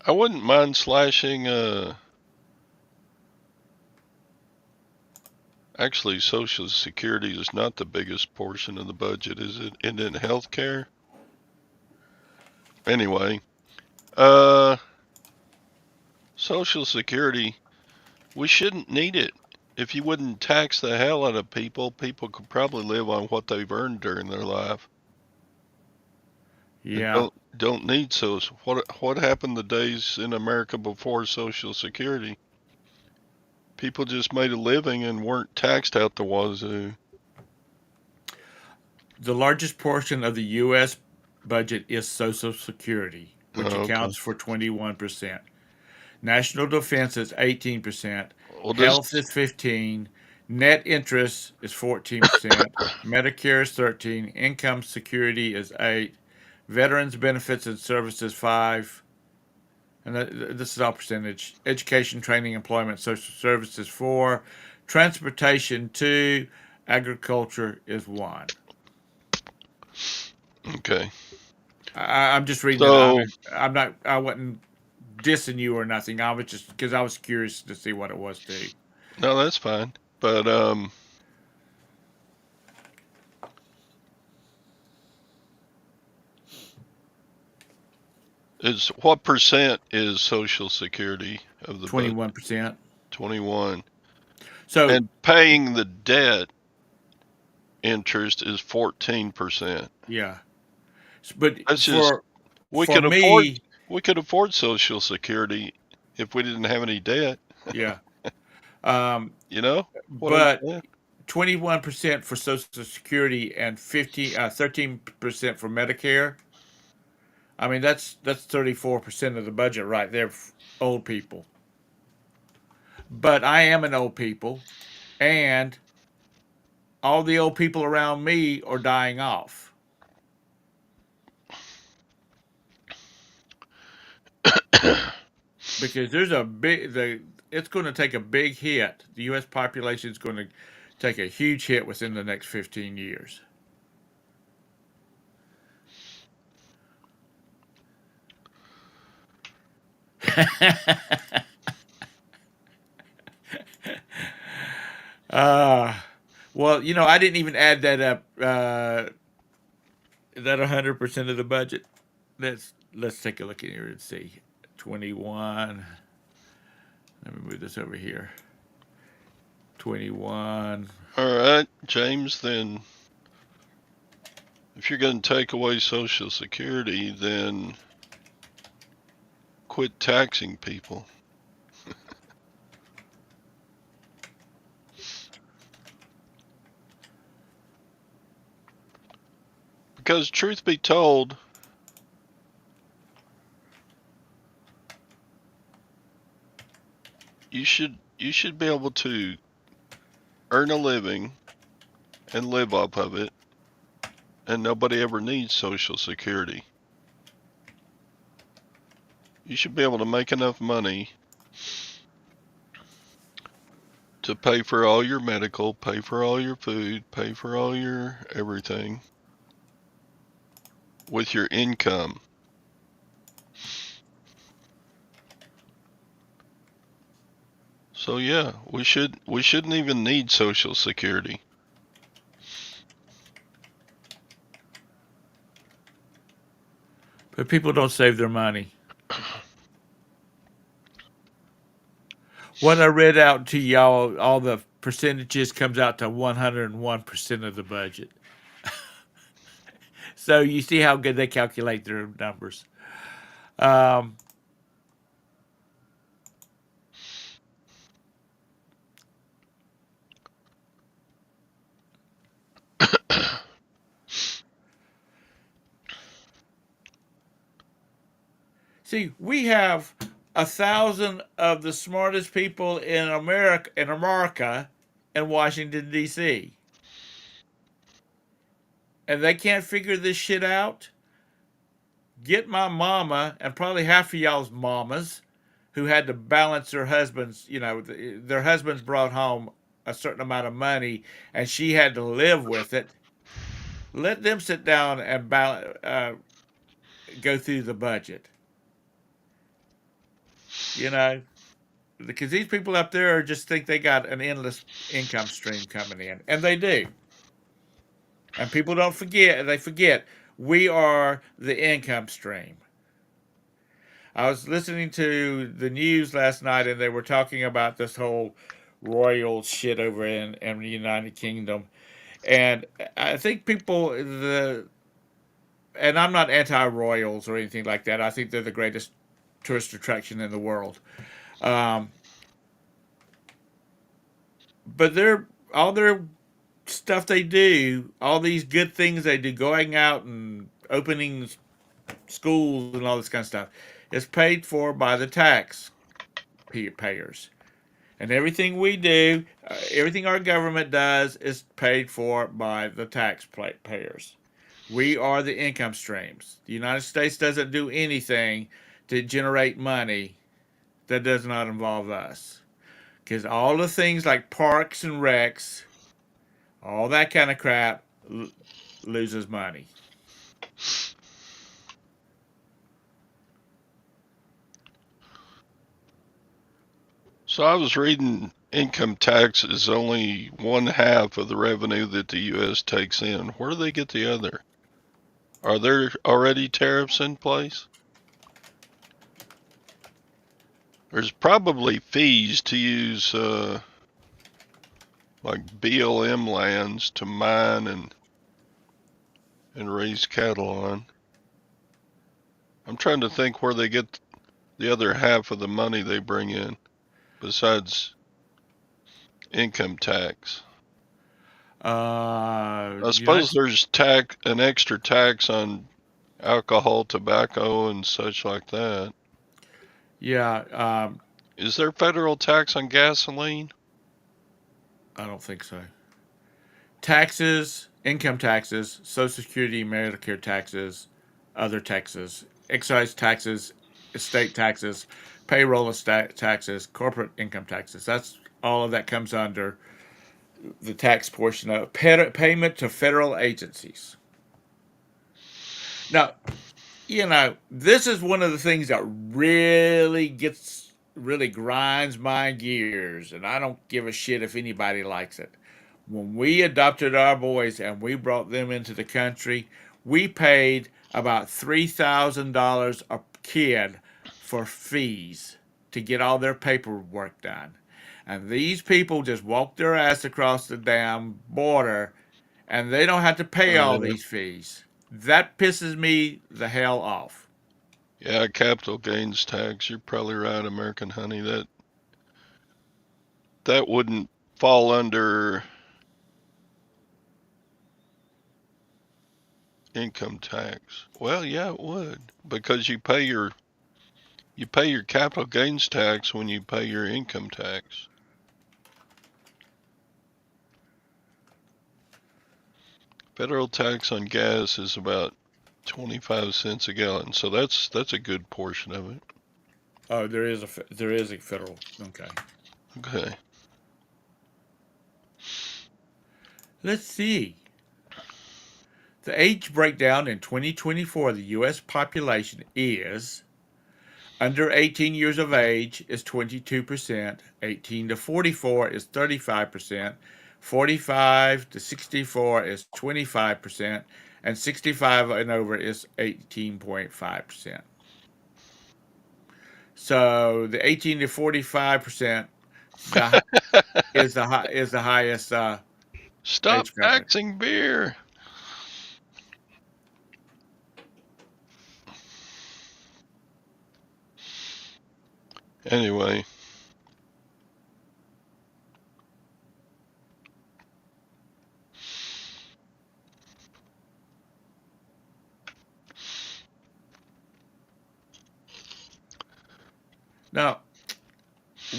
[SPEAKER 2] I wouldn't mind slashing. Actually, Social Security is not the biggest portion of the budget, is it? And then healthcare. Anyway, uh, Social Security. We shouldn't need it. If you wouldn't tax the hell out of people, people could probably live on what they've earned during their life, and
[SPEAKER 1] Yeah,
[SPEAKER 2] don't need so. What happened the days in America before Social Security? People just made a living and weren't taxed out the wazoo.
[SPEAKER 1] the largest portion of the U.S. budget is Social Security, which
[SPEAKER 2] Oh, okay.
[SPEAKER 1] accounts for 21%. National defense is 18%.
[SPEAKER 2] Well, this
[SPEAKER 1] Health is 15. Net interest is 14%. Medicare is 13. Income security is 8. Veterans benefits and services 5. And this is all percentage. Education, training, employment, social services 4. Transportation 2. Agriculture is 1.
[SPEAKER 2] okay.
[SPEAKER 1] I'm just reading it.
[SPEAKER 2] So
[SPEAKER 1] I'm not. I wasn't dissing you or nothing. I was just because I was curious to see what it was too.
[SPEAKER 2] no, that's fine. But is what percent is Social Security of the budget?
[SPEAKER 1] 21%.
[SPEAKER 2] 21.
[SPEAKER 1] So
[SPEAKER 2] And paying the debt interest is 14%.
[SPEAKER 1] yeah, but
[SPEAKER 2] That's just
[SPEAKER 1] for
[SPEAKER 2] we
[SPEAKER 1] for
[SPEAKER 2] could afford
[SPEAKER 1] me,
[SPEAKER 2] we could afford Social Security if we didn't have any debt.
[SPEAKER 1] yeah. Um,
[SPEAKER 2] You know what I'm
[SPEAKER 1] but
[SPEAKER 2] saying?
[SPEAKER 1] 21% for Social Security and 13% for Medicare. I mean that's 34% of the budget right there. For old people. But I am an old people, and all the old people around me are dying off because there's a big the it's going to take a big hit. The U.S. population is going to take a huge hit within the next 15 years. uh, well, I didn't even add that up. That 100% of the budget. Let's take a look in here and see. 21. Let me move this over here. 21.
[SPEAKER 2] All right, James, then if you're going to take away Social Security, then quit taxing people. Because truth be told, you should be able to earn a living and live off of it, and nobody ever needs Social Security. You should be able to make enough money to pay for all your medical, pay for all your food, pay for all your everything with your income. So yeah, we shouldn't even need Social Security.
[SPEAKER 1] But people don't save their money. What I read out to y'all, all the percentages comes out to 101% of the budget. So you see how good they calculate their numbers. Um, See, we have 1,000 of the smartest people in America in Washington D.C. and they can't figure this shit out. Get my mama and probably half of y'all's mamas who had to balance their husbands. Their husbands brought home a certain amount of money, and she had to live with it. Let them sit down and go through the budget. You know, because these people up there just think they got an endless income stream coming in, and they do. And people don't forget, they forget we are the income stream. I was listening to the news last night and they were talking about this whole royal shit over in the United Kingdom. And I think and I'm not anti royals or anything like that. I think they're the greatest tourist attraction in the world. Um, but all their stuff they do, all these good things they do, going out and opening schools and all this kind of stuff, is paid for by the tax payers. And everything we do, everything our government does, is paid for by the taxpayers. We are the income streams. The United States doesn't do anything to generate money that does not involve us. Because all the things like parks and recs, all that kind of crap, loses money.
[SPEAKER 2] So I was reading income tax is only one half of the revenue that the U.S. takes in. Where do they get the other? Are there already tariffs in place? There's probably fees to use like BLM lands to mine and raise cattle on. I'm trying to think where they get the other half of the money they bring in besides income tax. I suppose
[SPEAKER 1] United,
[SPEAKER 2] there's an extra tax on alcohol, tobacco, and such like that.
[SPEAKER 1] yeah,
[SPEAKER 2] Is there federal tax on gasoline?
[SPEAKER 1] I don't think so. Taxes, income taxes, Social Security, Medicare taxes, other taxes, excise taxes, estate taxes, payroll estate taxes, corporate income taxes. That's all of that comes under the tax portion of payment to federal agencies. Now, this is one of the things that really grinds my gears, and I don't give a shit if anybody likes it. When we adopted our boys and we brought them into the country, we paid about $3,000 a kid for fees to get all their paperwork done. And these people just walk their ass across the damn border and they don't have to pay all
[SPEAKER 2] Yeah,
[SPEAKER 1] these fees. That pisses me the hell off.
[SPEAKER 2] yeah, capital gains tax. You're probably right, American Honey. That wouldn't fall under income tax. Well, yeah, it would because you pay your capital gains tax when you pay your income tax. Federal tax on gas is about 25 cents a gallon, so that's a good portion of it.
[SPEAKER 1] Oh, there is a federal. Okay.
[SPEAKER 2] Okay.
[SPEAKER 1] Let's see. The age breakdown in 2024, the U.S. population is under 18 years of age is 22%, 18 to 44 is 35%, 45 to 64 is 25%, and 65 and over is 18.5%. So the 18 to 45% is the highest
[SPEAKER 2] Stop
[SPEAKER 1] age bracket.
[SPEAKER 2] taxing beer. Anyway,
[SPEAKER 1] Now,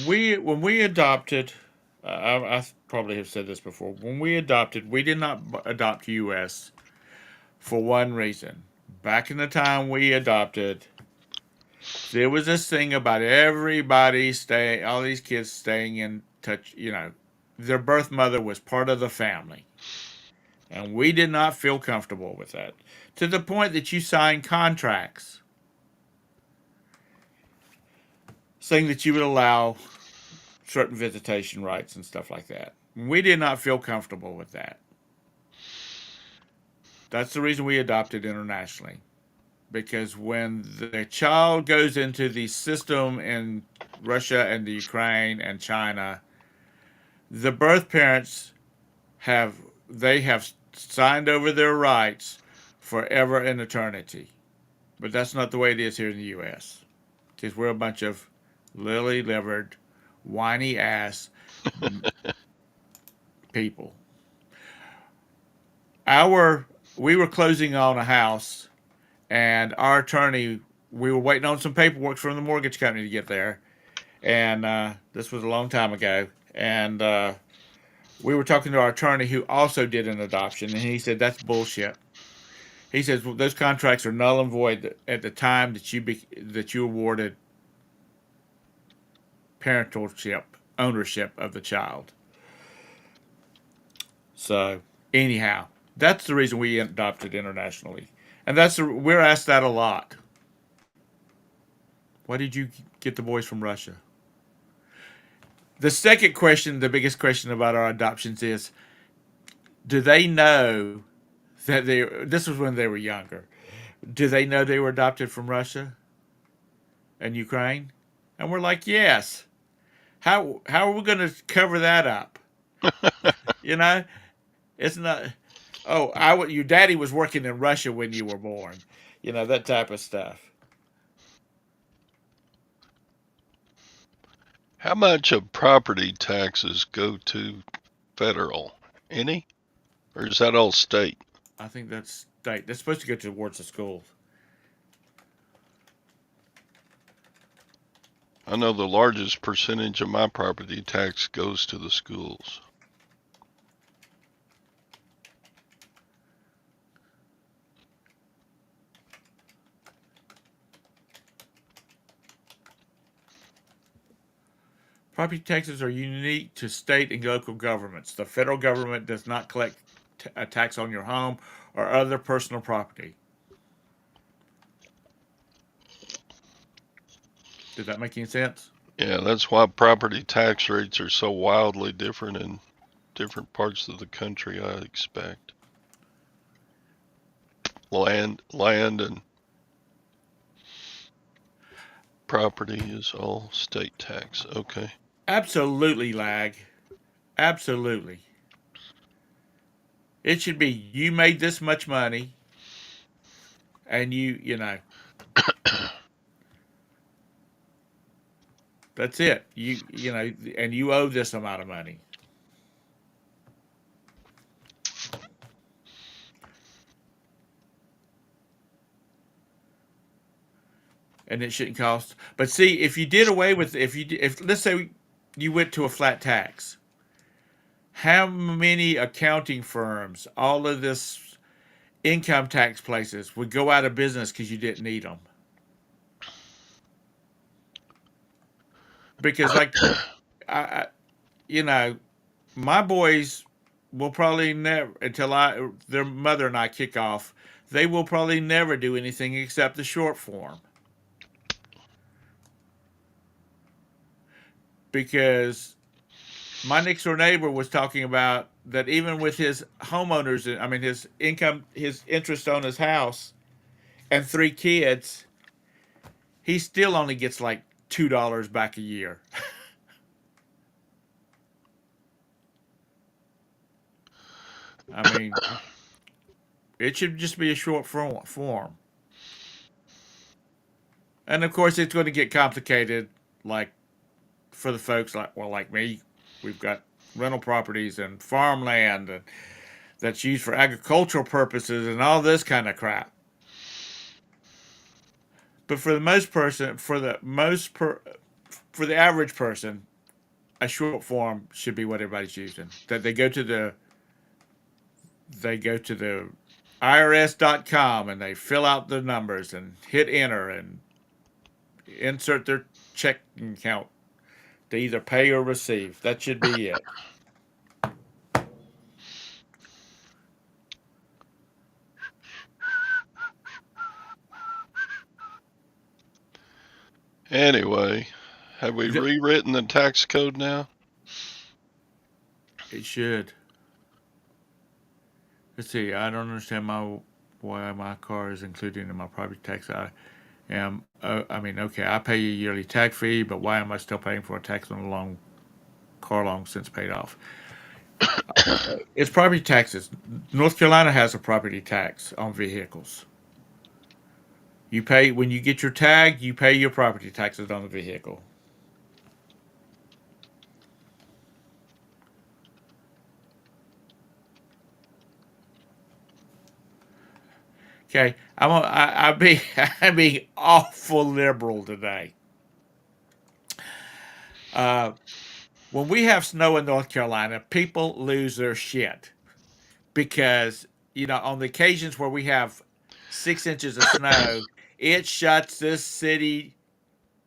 [SPEAKER 1] when we adopted, I probably have said this before. When we adopted, we did not adopt U.S. for one reason. Back in the time we adopted, There was this thing about everybody staying, all these kids staying in touch. Their birth mother was part of the family, and we did not feel comfortable with that. To the point that you signed contracts saying that you would allow certain visitation rights and stuff like that. We did not feel comfortable with that. That's the reason we adopted internationally. Because when the child goes into the system in Russia and the Ukraine and China, the birth parents have signed over their rights forever and eternity. But that's not the way it is here in the U.S. Because we're a bunch of lily livered, whiny ass people. Our We were closing on a house, and our attorney, we were waiting on some paperwork from the mortgage company to get there, and this was a long time ago, and we were talking to our attorney who also did an adoption, and he said that's bullshit. He says, well, those contracts are null and void at the time that you awarded parentalship ownership of the child. So anyhow, that's the reason we adopted internationally, and we're asked that a lot. Why did you get the boys from Russia? The second question, the biggest question about our adoptions is, do they know that this was when they were younger. Do they know they were adopted from Russia and Ukraine? And we're like, yes. How are we going to cover that up? You know, it's not. Oh, your daddy was working in Russia when you were born. That type of stuff.
[SPEAKER 2] How much of property taxes go to federal? Any? Or is that all state?
[SPEAKER 1] I think that's state. That's supposed to go towards the schools.
[SPEAKER 2] I know the largest percentage of my property tax goes to the schools.
[SPEAKER 1] Property taxes are unique to state and local governments. The federal government does not collect a tax on your home or other personal property. Did that make any sense?
[SPEAKER 2] Yeah, that's why property tax rates are so wildly different in different parts of the country, I expect. Land and property is all state tax. Okay.
[SPEAKER 1] Absolutely, lag. Absolutely. It should be you made this much money, and that's it. And you owe this amount of money. And it shouldn't cost. But see, if you did away with if let's say you went to a flat tax, how many accounting firms, all of this income tax places would go out of business because you didn't need them? Because I you know, my boys will probably never their mother and I kick off. They will probably never do anything except the short form because my next door neighbor was talking about that even with his homeowners, I mean his income, his interest on his house, and 3 kids, he still only gets like $2 back a year. I mean, it should just be a short form. And of course, it's going to get complicated, like for the folks like me. We've got rental properties and farmland that's used for agricultural purposes and all this kind of crap. But for the average person, a short form should be what everybody's using. That they go to the IRS.com and they fill out the numbers and hit enter and insert their checking account to either pay or receive. That should be it.
[SPEAKER 2] Anyway, have we rewritten the tax code now?
[SPEAKER 1] It should. Let's see. I don't understand why my car is included in my property tax. I am. I mean, okay, I pay a yearly tax fee, but why am I still paying for a tax on a car loan since paid off? It's property taxes. North Carolina has a property tax on vehicles. You pay when you get your tag. You pay your property taxes on the vehicle. Okay, I be I'm being awful liberal today. Uh, when we have snow in North Carolina, people lose their shit because on the occasions where we have 6 inches of snow, it shuts this city,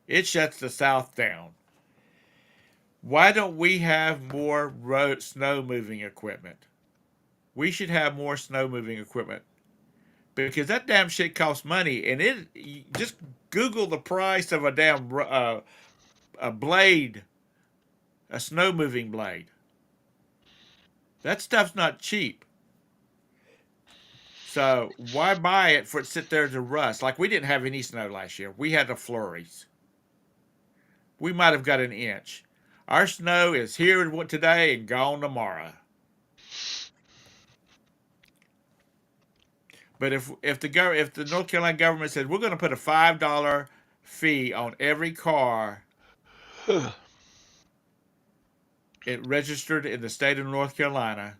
[SPEAKER 1] it shuts the South down. Why don't we have more snow moving equipment? We should have more snow moving equipment because that damn shit costs money, and just Google the price of a damn a blade, a snow moving blade. That stuff's not cheap. So why buy it for it to sit there to rust? Like we didn't have any snow last year. We had the flurries. We might have got an inch. Our snow is here today and gone tomorrow. But if the North Carolina government said we're going to put a $5 fee on every car it registered in the state of North Carolina,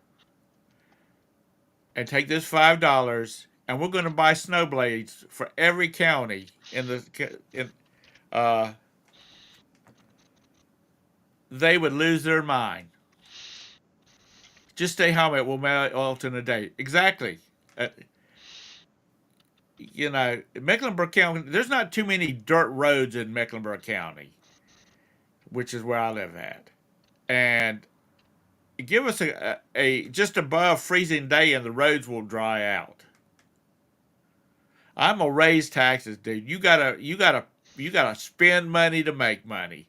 [SPEAKER 1] and take this $5, and we're going to buy snow blades for every county uh, they would lose their mind. Just stay home. It will melt in a day. Exactly. Uh, Mecklenburg County. There's not too many dirt roads in Mecklenburg County, which is where I live at, and give us a just above freezing day, and the roads will dry out. I'm gonna raise taxes, dude. You gotta spend money to make money.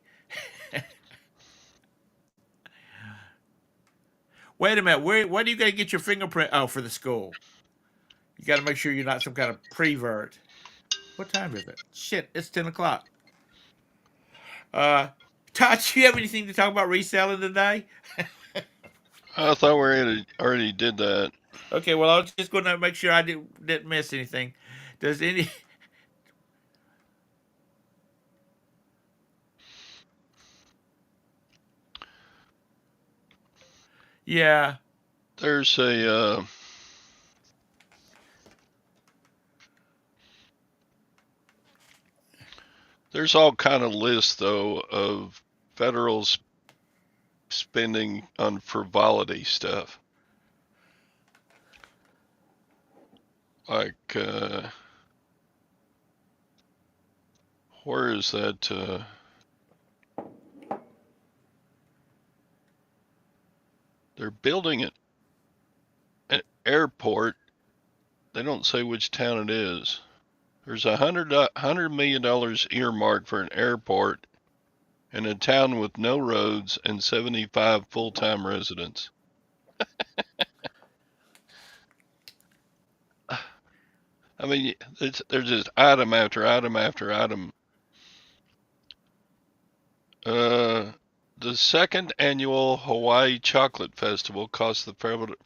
[SPEAKER 1] Wait a minute. Where do you gotta get your fingerprint? Oh, for the school. You gotta make sure you're not some kind of prevert. What time is it? Shit, it's 10 o'clock. Uh, Todd, do you have anything to talk about reselling today?
[SPEAKER 2] I thought we already did that.
[SPEAKER 1] Okay, well I was just going to make sure I didn't miss anything. Does any? Yeah,
[SPEAKER 2] There's a there's all kind of lists though of federal spending on frivolity stuff. Like where is that? They're building an airport. They don't say which town it is. There's $100 million earmarked for an airport in a town with no roads and 75 full-time residents. I mean, there's just item after item after item. The second annual Hawaii Chocolate Festival cost the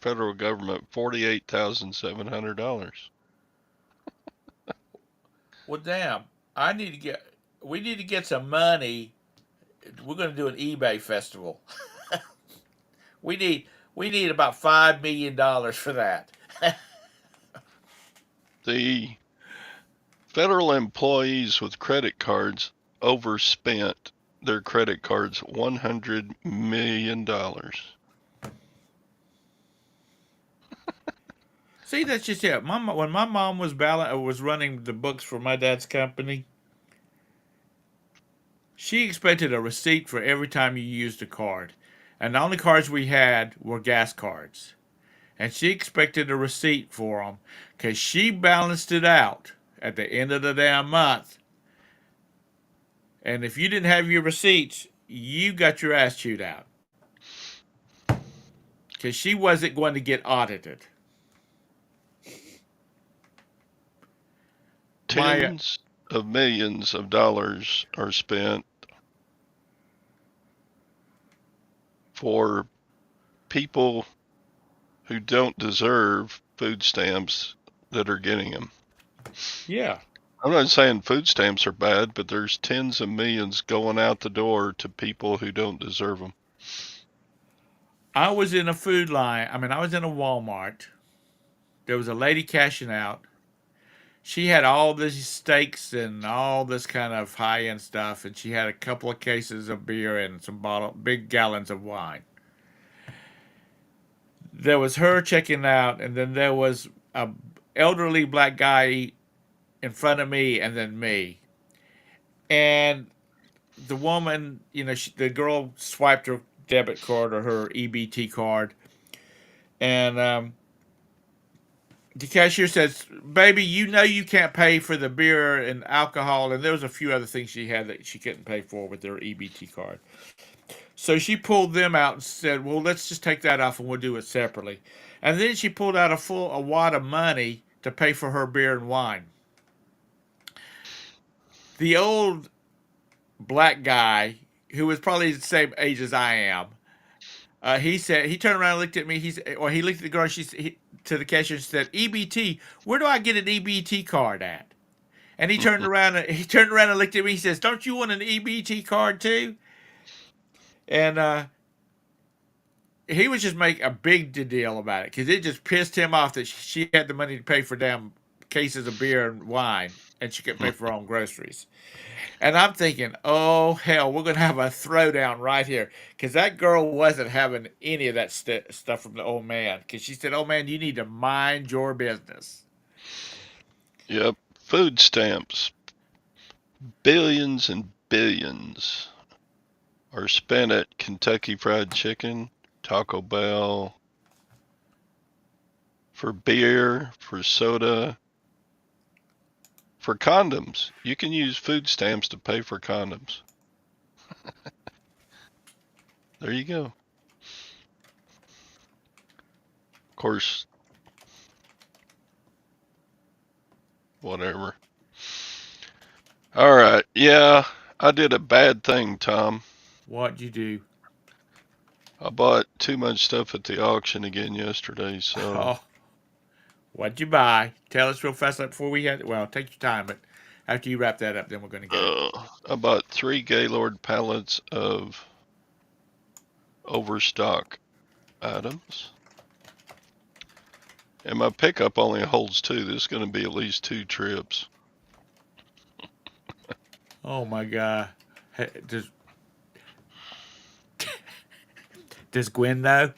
[SPEAKER 2] federal government $48,700.
[SPEAKER 1] well, damn. I need to get. We need to get some money. We're going to do an eBay festival. we need. We need about $5 million for that.
[SPEAKER 2] The federal employees with credit cards overspent their credit cards $100 million.
[SPEAKER 1] See, that's just it. When my mom was running the books for my dad's company, She expected a receipt for every time you used a card. And the only cards we had were gas cards. And she expected a receipt for them because she balanced it out at the end of the damn month. And if you didn't have your receipts, you got your ass chewed out because she wasn't going to get audited. My
[SPEAKER 2] Tens of millions of dollars are spent for people who don't deserve food stamps that are getting them.
[SPEAKER 1] Yeah,
[SPEAKER 2] I'm not saying food stamps are bad, but there's tens of millions going out the door to people who don't deserve them.
[SPEAKER 1] I was in a food line. I was in a Walmart. There was a lady cashing out. She had all these steaks and all this kind of high end stuff, and she had a couple of cases of beer and some big gallons of wine. There was her checking out, and then there was a elderly black guy in front of me, and then me. And the woman, the girl swiped her debit card or her EBT card, and the cashier says, "Baby, you know you can't pay for the beer and alcohol, and there was a few other things she had that she couldn't pay for with her EBT card." So she pulled them out and said, "Well, let's just take that off and we'll do it separately." And then she pulled out a wad of money to pay for her beer and wine. The old black guy, who was probably the same age as I am, he turned around and looked at me. He looked at the girl. To the cashier and said, "EBT. Where do I get an EBT card at?" And he turned around and looked at me. He says, "Don't you want an EBT card too?" And he was just making a big deal about it because it just pissed him off that she had the money to pay for damn cases of beer and wine, and she couldn't pay for her own groceries. And I'm thinking, oh hell, we're gonna have a throwdown right here because that girl wasn't having any of that stuff from the old man because she said, "Oh man, you need to mind your business."
[SPEAKER 2] Yep. Food stamps. Billions and billions are spent at Kentucky Fried Chicken, Taco Bell, for beer, for soda, for condoms. You can use food stamps to pay for condoms. There you go. Of course, whatever. All right. Yeah, I did a bad thing, Tom.
[SPEAKER 1] What'd you do?
[SPEAKER 2] I bought too much stuff at the auction again yesterday, so
[SPEAKER 1] Oh, what'd you buy? Tell us real fast before we had. Well, take your time, but after you wrap that up, then we're gonna go.
[SPEAKER 2] I bought 3 Gaylord pallets of overstock items. And my pickup only holds 2. This is going to be at least 2 trips.
[SPEAKER 1] Oh my god, hey, does Gwen know?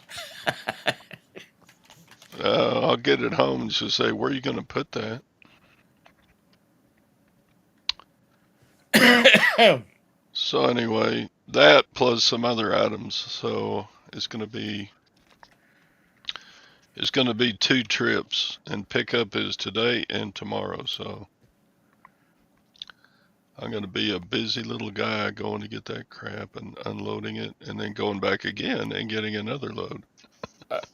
[SPEAKER 2] I'll get it home and she'll say, "Where are you going to put that?" So anyway, that plus some other items. So it's going to be 2 trips, and pickup is today and tomorrow. So I'm going to be a busy little guy going to get that crap and unloading it, and then going back again and getting another load.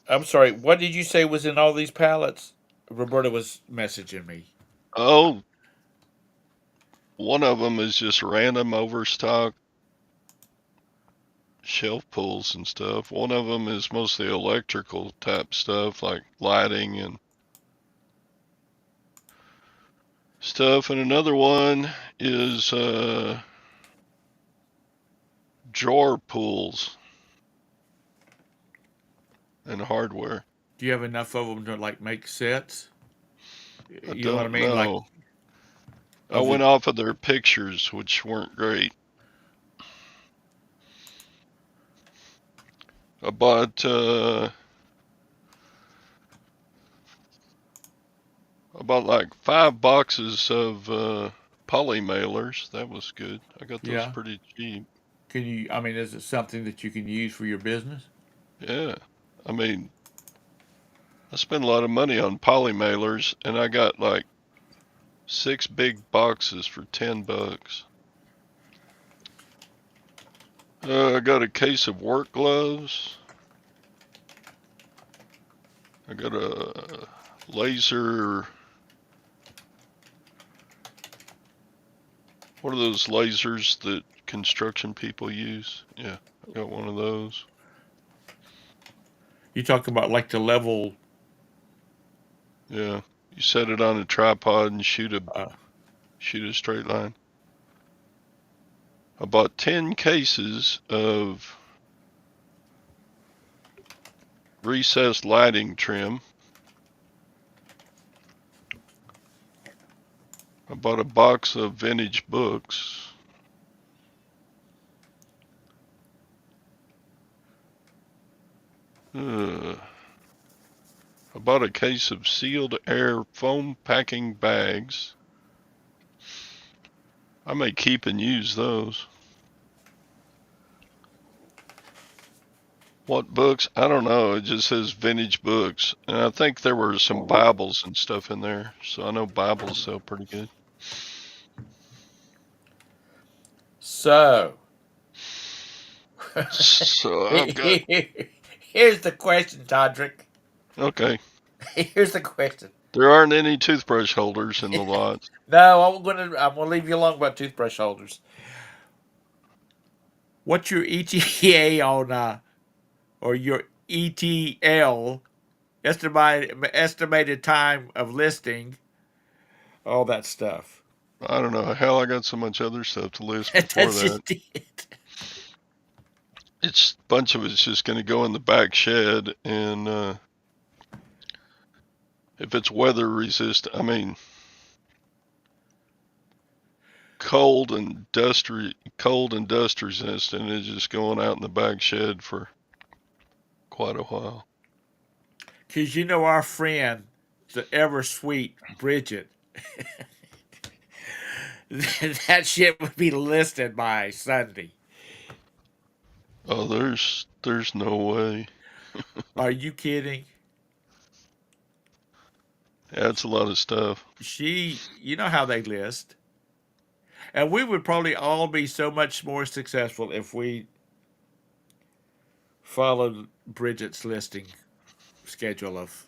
[SPEAKER 1] I'm sorry. What did you say was in all these pallets? Roberta was messaging me.
[SPEAKER 2] Oh, one of them is just random overstock shelf pulls and stuff. One of them is mostly electrical type stuff like lighting and stuff, and another one is drawer pulls and hardware.
[SPEAKER 1] Do you have enough of them to like make sets?
[SPEAKER 2] I
[SPEAKER 1] You know what I
[SPEAKER 2] don't
[SPEAKER 1] mean? Like
[SPEAKER 2] know. I
[SPEAKER 1] of the
[SPEAKER 2] went off of their pictures, which weren't great. I bought like 5 boxes of poly mailers. That was good. I got those
[SPEAKER 1] Yeah.
[SPEAKER 2] pretty cheap.
[SPEAKER 1] Can you? I mean, is it something that you can use for your business?
[SPEAKER 2] Yeah. I mean, I spent a lot of money on poly mailers, and I got like 6 big boxes for $10. I got a case of work gloves. I got a laser. What are those lasers that construction people use? Yeah, I got one of those.
[SPEAKER 1] You talk about like the level.
[SPEAKER 2] Yeah, you set it on a tripod and
[SPEAKER 1] Uh,
[SPEAKER 2] shoot a straight line. I bought 10 cases of recessed lighting trim. I bought a box of vintage books. I bought a case of sealed air foam packing bags. I may keep and use those. What books? I don't know. It just says vintage books. And I think there were some Bibles and stuff in there. So I know Bibles sell pretty good.
[SPEAKER 1] so
[SPEAKER 2] So I've got,
[SPEAKER 1] here's the question, Todrick.
[SPEAKER 2] okay.
[SPEAKER 1] Here's the question.
[SPEAKER 2] There aren't any toothbrush holders in the lot.
[SPEAKER 1] No, I'm gonna leave you alone about toothbrush holders. What's your ETA on or your ETL estimated time of listing? All that stuff.
[SPEAKER 2] I don't know. Hell, I got so much other stuff to list before
[SPEAKER 1] That's
[SPEAKER 2] that.
[SPEAKER 1] just it.
[SPEAKER 2] It's a bunch of it's just going to go in the back shed. And if it's weather resistant, I mean, cold and dust resistant is just going out in the back shed for quite a while.
[SPEAKER 1] Because you know our friend, the ever sweet Bridget, that shit would be listed by Sunday.
[SPEAKER 2] Oh, there's no way.
[SPEAKER 1] Are you kidding?
[SPEAKER 2] That's a lot of stuff.
[SPEAKER 1] You know how they list. And we would probably all be so much more successful if we followed Bridget's listing schedule of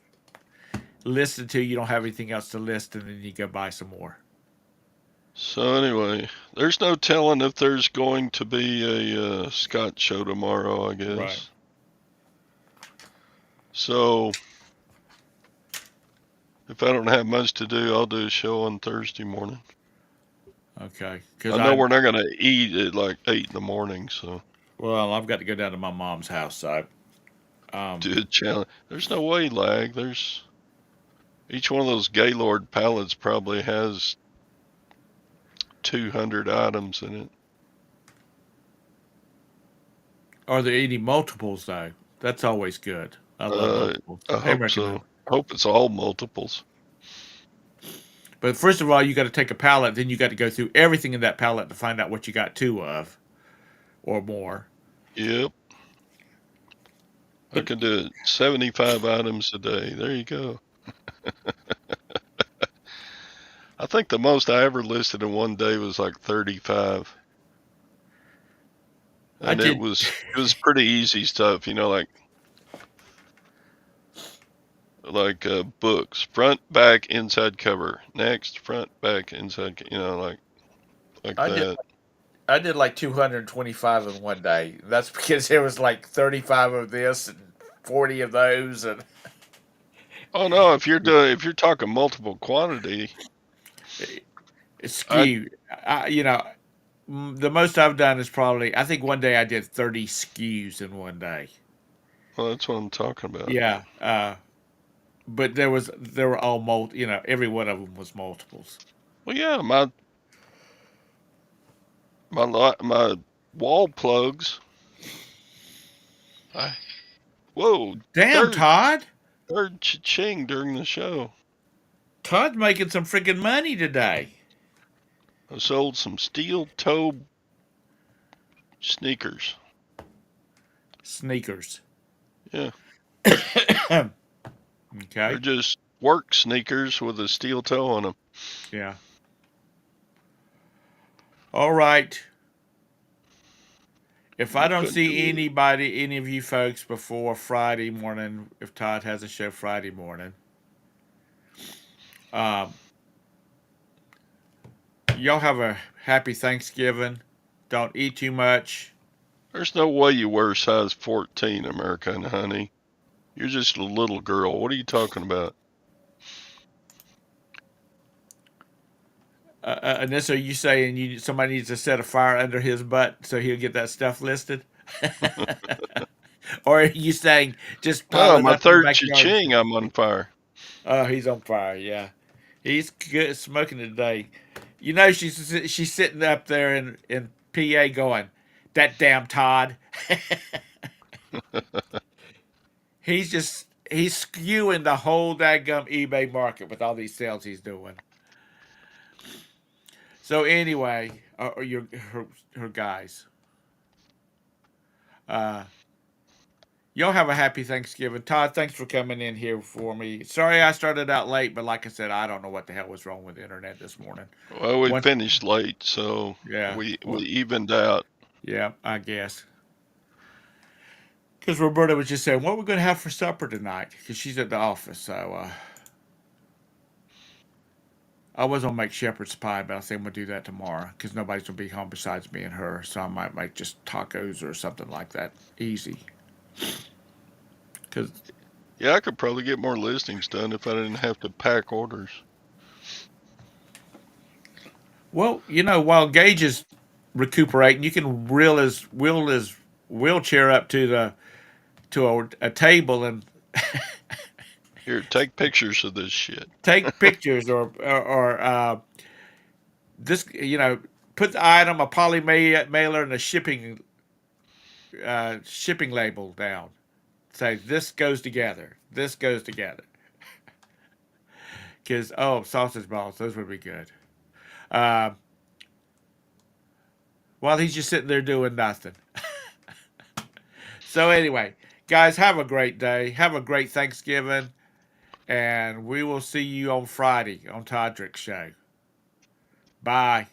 [SPEAKER 1] list until you don't have anything else to list and then you go buy some more.
[SPEAKER 2] So anyway, there's no telling if there's going to be a Scott show tomorrow, I
[SPEAKER 1] Right.
[SPEAKER 2] guess. So if I don't have much to do, I'll do a show on Thursday morning.
[SPEAKER 1] Okay.
[SPEAKER 2] I know we're not gonna eat at like 8 in the morning, so
[SPEAKER 1] Well, I've got to go down to my mom's house. So,
[SPEAKER 2] do a challenge. There's no way lag. There's each one of those Gaylord pallets probably has 200 items in it.
[SPEAKER 1] are there eating multiples though? That's always good. I love multiples.
[SPEAKER 2] I hope so. Hope it's all multiples.
[SPEAKER 1] But first of all, you got to take a pallet. Then you got to go through everything in that pallet to find out what you got two of, or more.
[SPEAKER 2] Yep. I
[SPEAKER 1] But
[SPEAKER 2] can do 75 items a day. There you go. I think the most I ever listed in one day was like 35.
[SPEAKER 1] I
[SPEAKER 2] And
[SPEAKER 1] did.
[SPEAKER 2] it was pretty easy stuff, like books, front, back, inside cover. Next, front, back, inside, like
[SPEAKER 1] I did.
[SPEAKER 2] that.
[SPEAKER 1] I did like 225 in one day. That's because there was like 35 of this and 40 of those, and
[SPEAKER 2] Oh no, if you're talking multiple quantity,
[SPEAKER 1] it's
[SPEAKER 2] I
[SPEAKER 1] skewed. The most I've done is probably. I think one day I did 30 SKUs in one day.
[SPEAKER 2] well, that's what I'm talking about.
[SPEAKER 1] Yeah. But there were all every one of them was multiples.
[SPEAKER 2] Well, yeah, my wall plugs. I whoa,
[SPEAKER 1] Damn,
[SPEAKER 2] third
[SPEAKER 1] Todd.
[SPEAKER 2] third cha-ching during the show.
[SPEAKER 1] Todd's making some freaking money today.
[SPEAKER 2] I sold some steel toe sneakers.
[SPEAKER 1] Sneakers.
[SPEAKER 2] Yeah, they're
[SPEAKER 1] Okay.
[SPEAKER 2] just work sneakers with a steel toe on them.
[SPEAKER 1] Yeah. All right. If I
[SPEAKER 2] You
[SPEAKER 1] don't
[SPEAKER 2] couldn't
[SPEAKER 1] see
[SPEAKER 2] do it.
[SPEAKER 1] anybody, any of you folks before Friday morning, if Todd has a show Friday morning, um, y'all have a happy Thanksgiving. Don't eat too much.
[SPEAKER 2] There's no way you wear size 14, American honey. You're just a little girl. What are you talking about?
[SPEAKER 1] And this, are you saying somebody needs to set a fire under his butt so he'll get that stuff listed? Or are you saying just pile
[SPEAKER 2] Oh,
[SPEAKER 1] it
[SPEAKER 2] my
[SPEAKER 1] up in the
[SPEAKER 2] third
[SPEAKER 1] backyard?
[SPEAKER 2] cha-ching, I'm on fire.
[SPEAKER 1] Oh, he's on fire. Yeah, he's good smoking today. You know, she's sitting up there in PA going, that damn Todd. He's skewing the whole daggum eBay market with all these sales he's doing. So anyway, her guys, uh, y'all have a happy Thanksgiving. Todd, thanks for coming in here for me. Sorry I started out late, but like I said, I don't know what the hell was wrong with the internet this morning.
[SPEAKER 2] Well, we
[SPEAKER 1] Once,
[SPEAKER 2] finished late, so
[SPEAKER 1] yeah,
[SPEAKER 2] we
[SPEAKER 1] well,
[SPEAKER 2] evened out.
[SPEAKER 1] yeah, I guess. Because Roberta was just saying, what are we going to have for supper tonight? Because she's at the office. So I was going to make shepherd's pie, but I think we'll do that tomorrow because nobody's going to be home besides me and her. So I might make just tacos or something like that. Easy. Because,
[SPEAKER 2] Yeah, I could probably get more listings done if I didn't have to pack orders.
[SPEAKER 1] well, while Gage is recuperating, you can wheel his wheelchair up to a table and
[SPEAKER 2] Here, take pictures of this shit.
[SPEAKER 1] take pictures or this, put the item, a poly mailer, and a shipping label down. Say this goes together. This goes together. Because sausage balls, those would be good. Uh, while he's just sitting there doing nothing. So anyway, guys, have a great day. Have a great Thanksgiving, and we will see you on Friday on Todrick's show. Bye.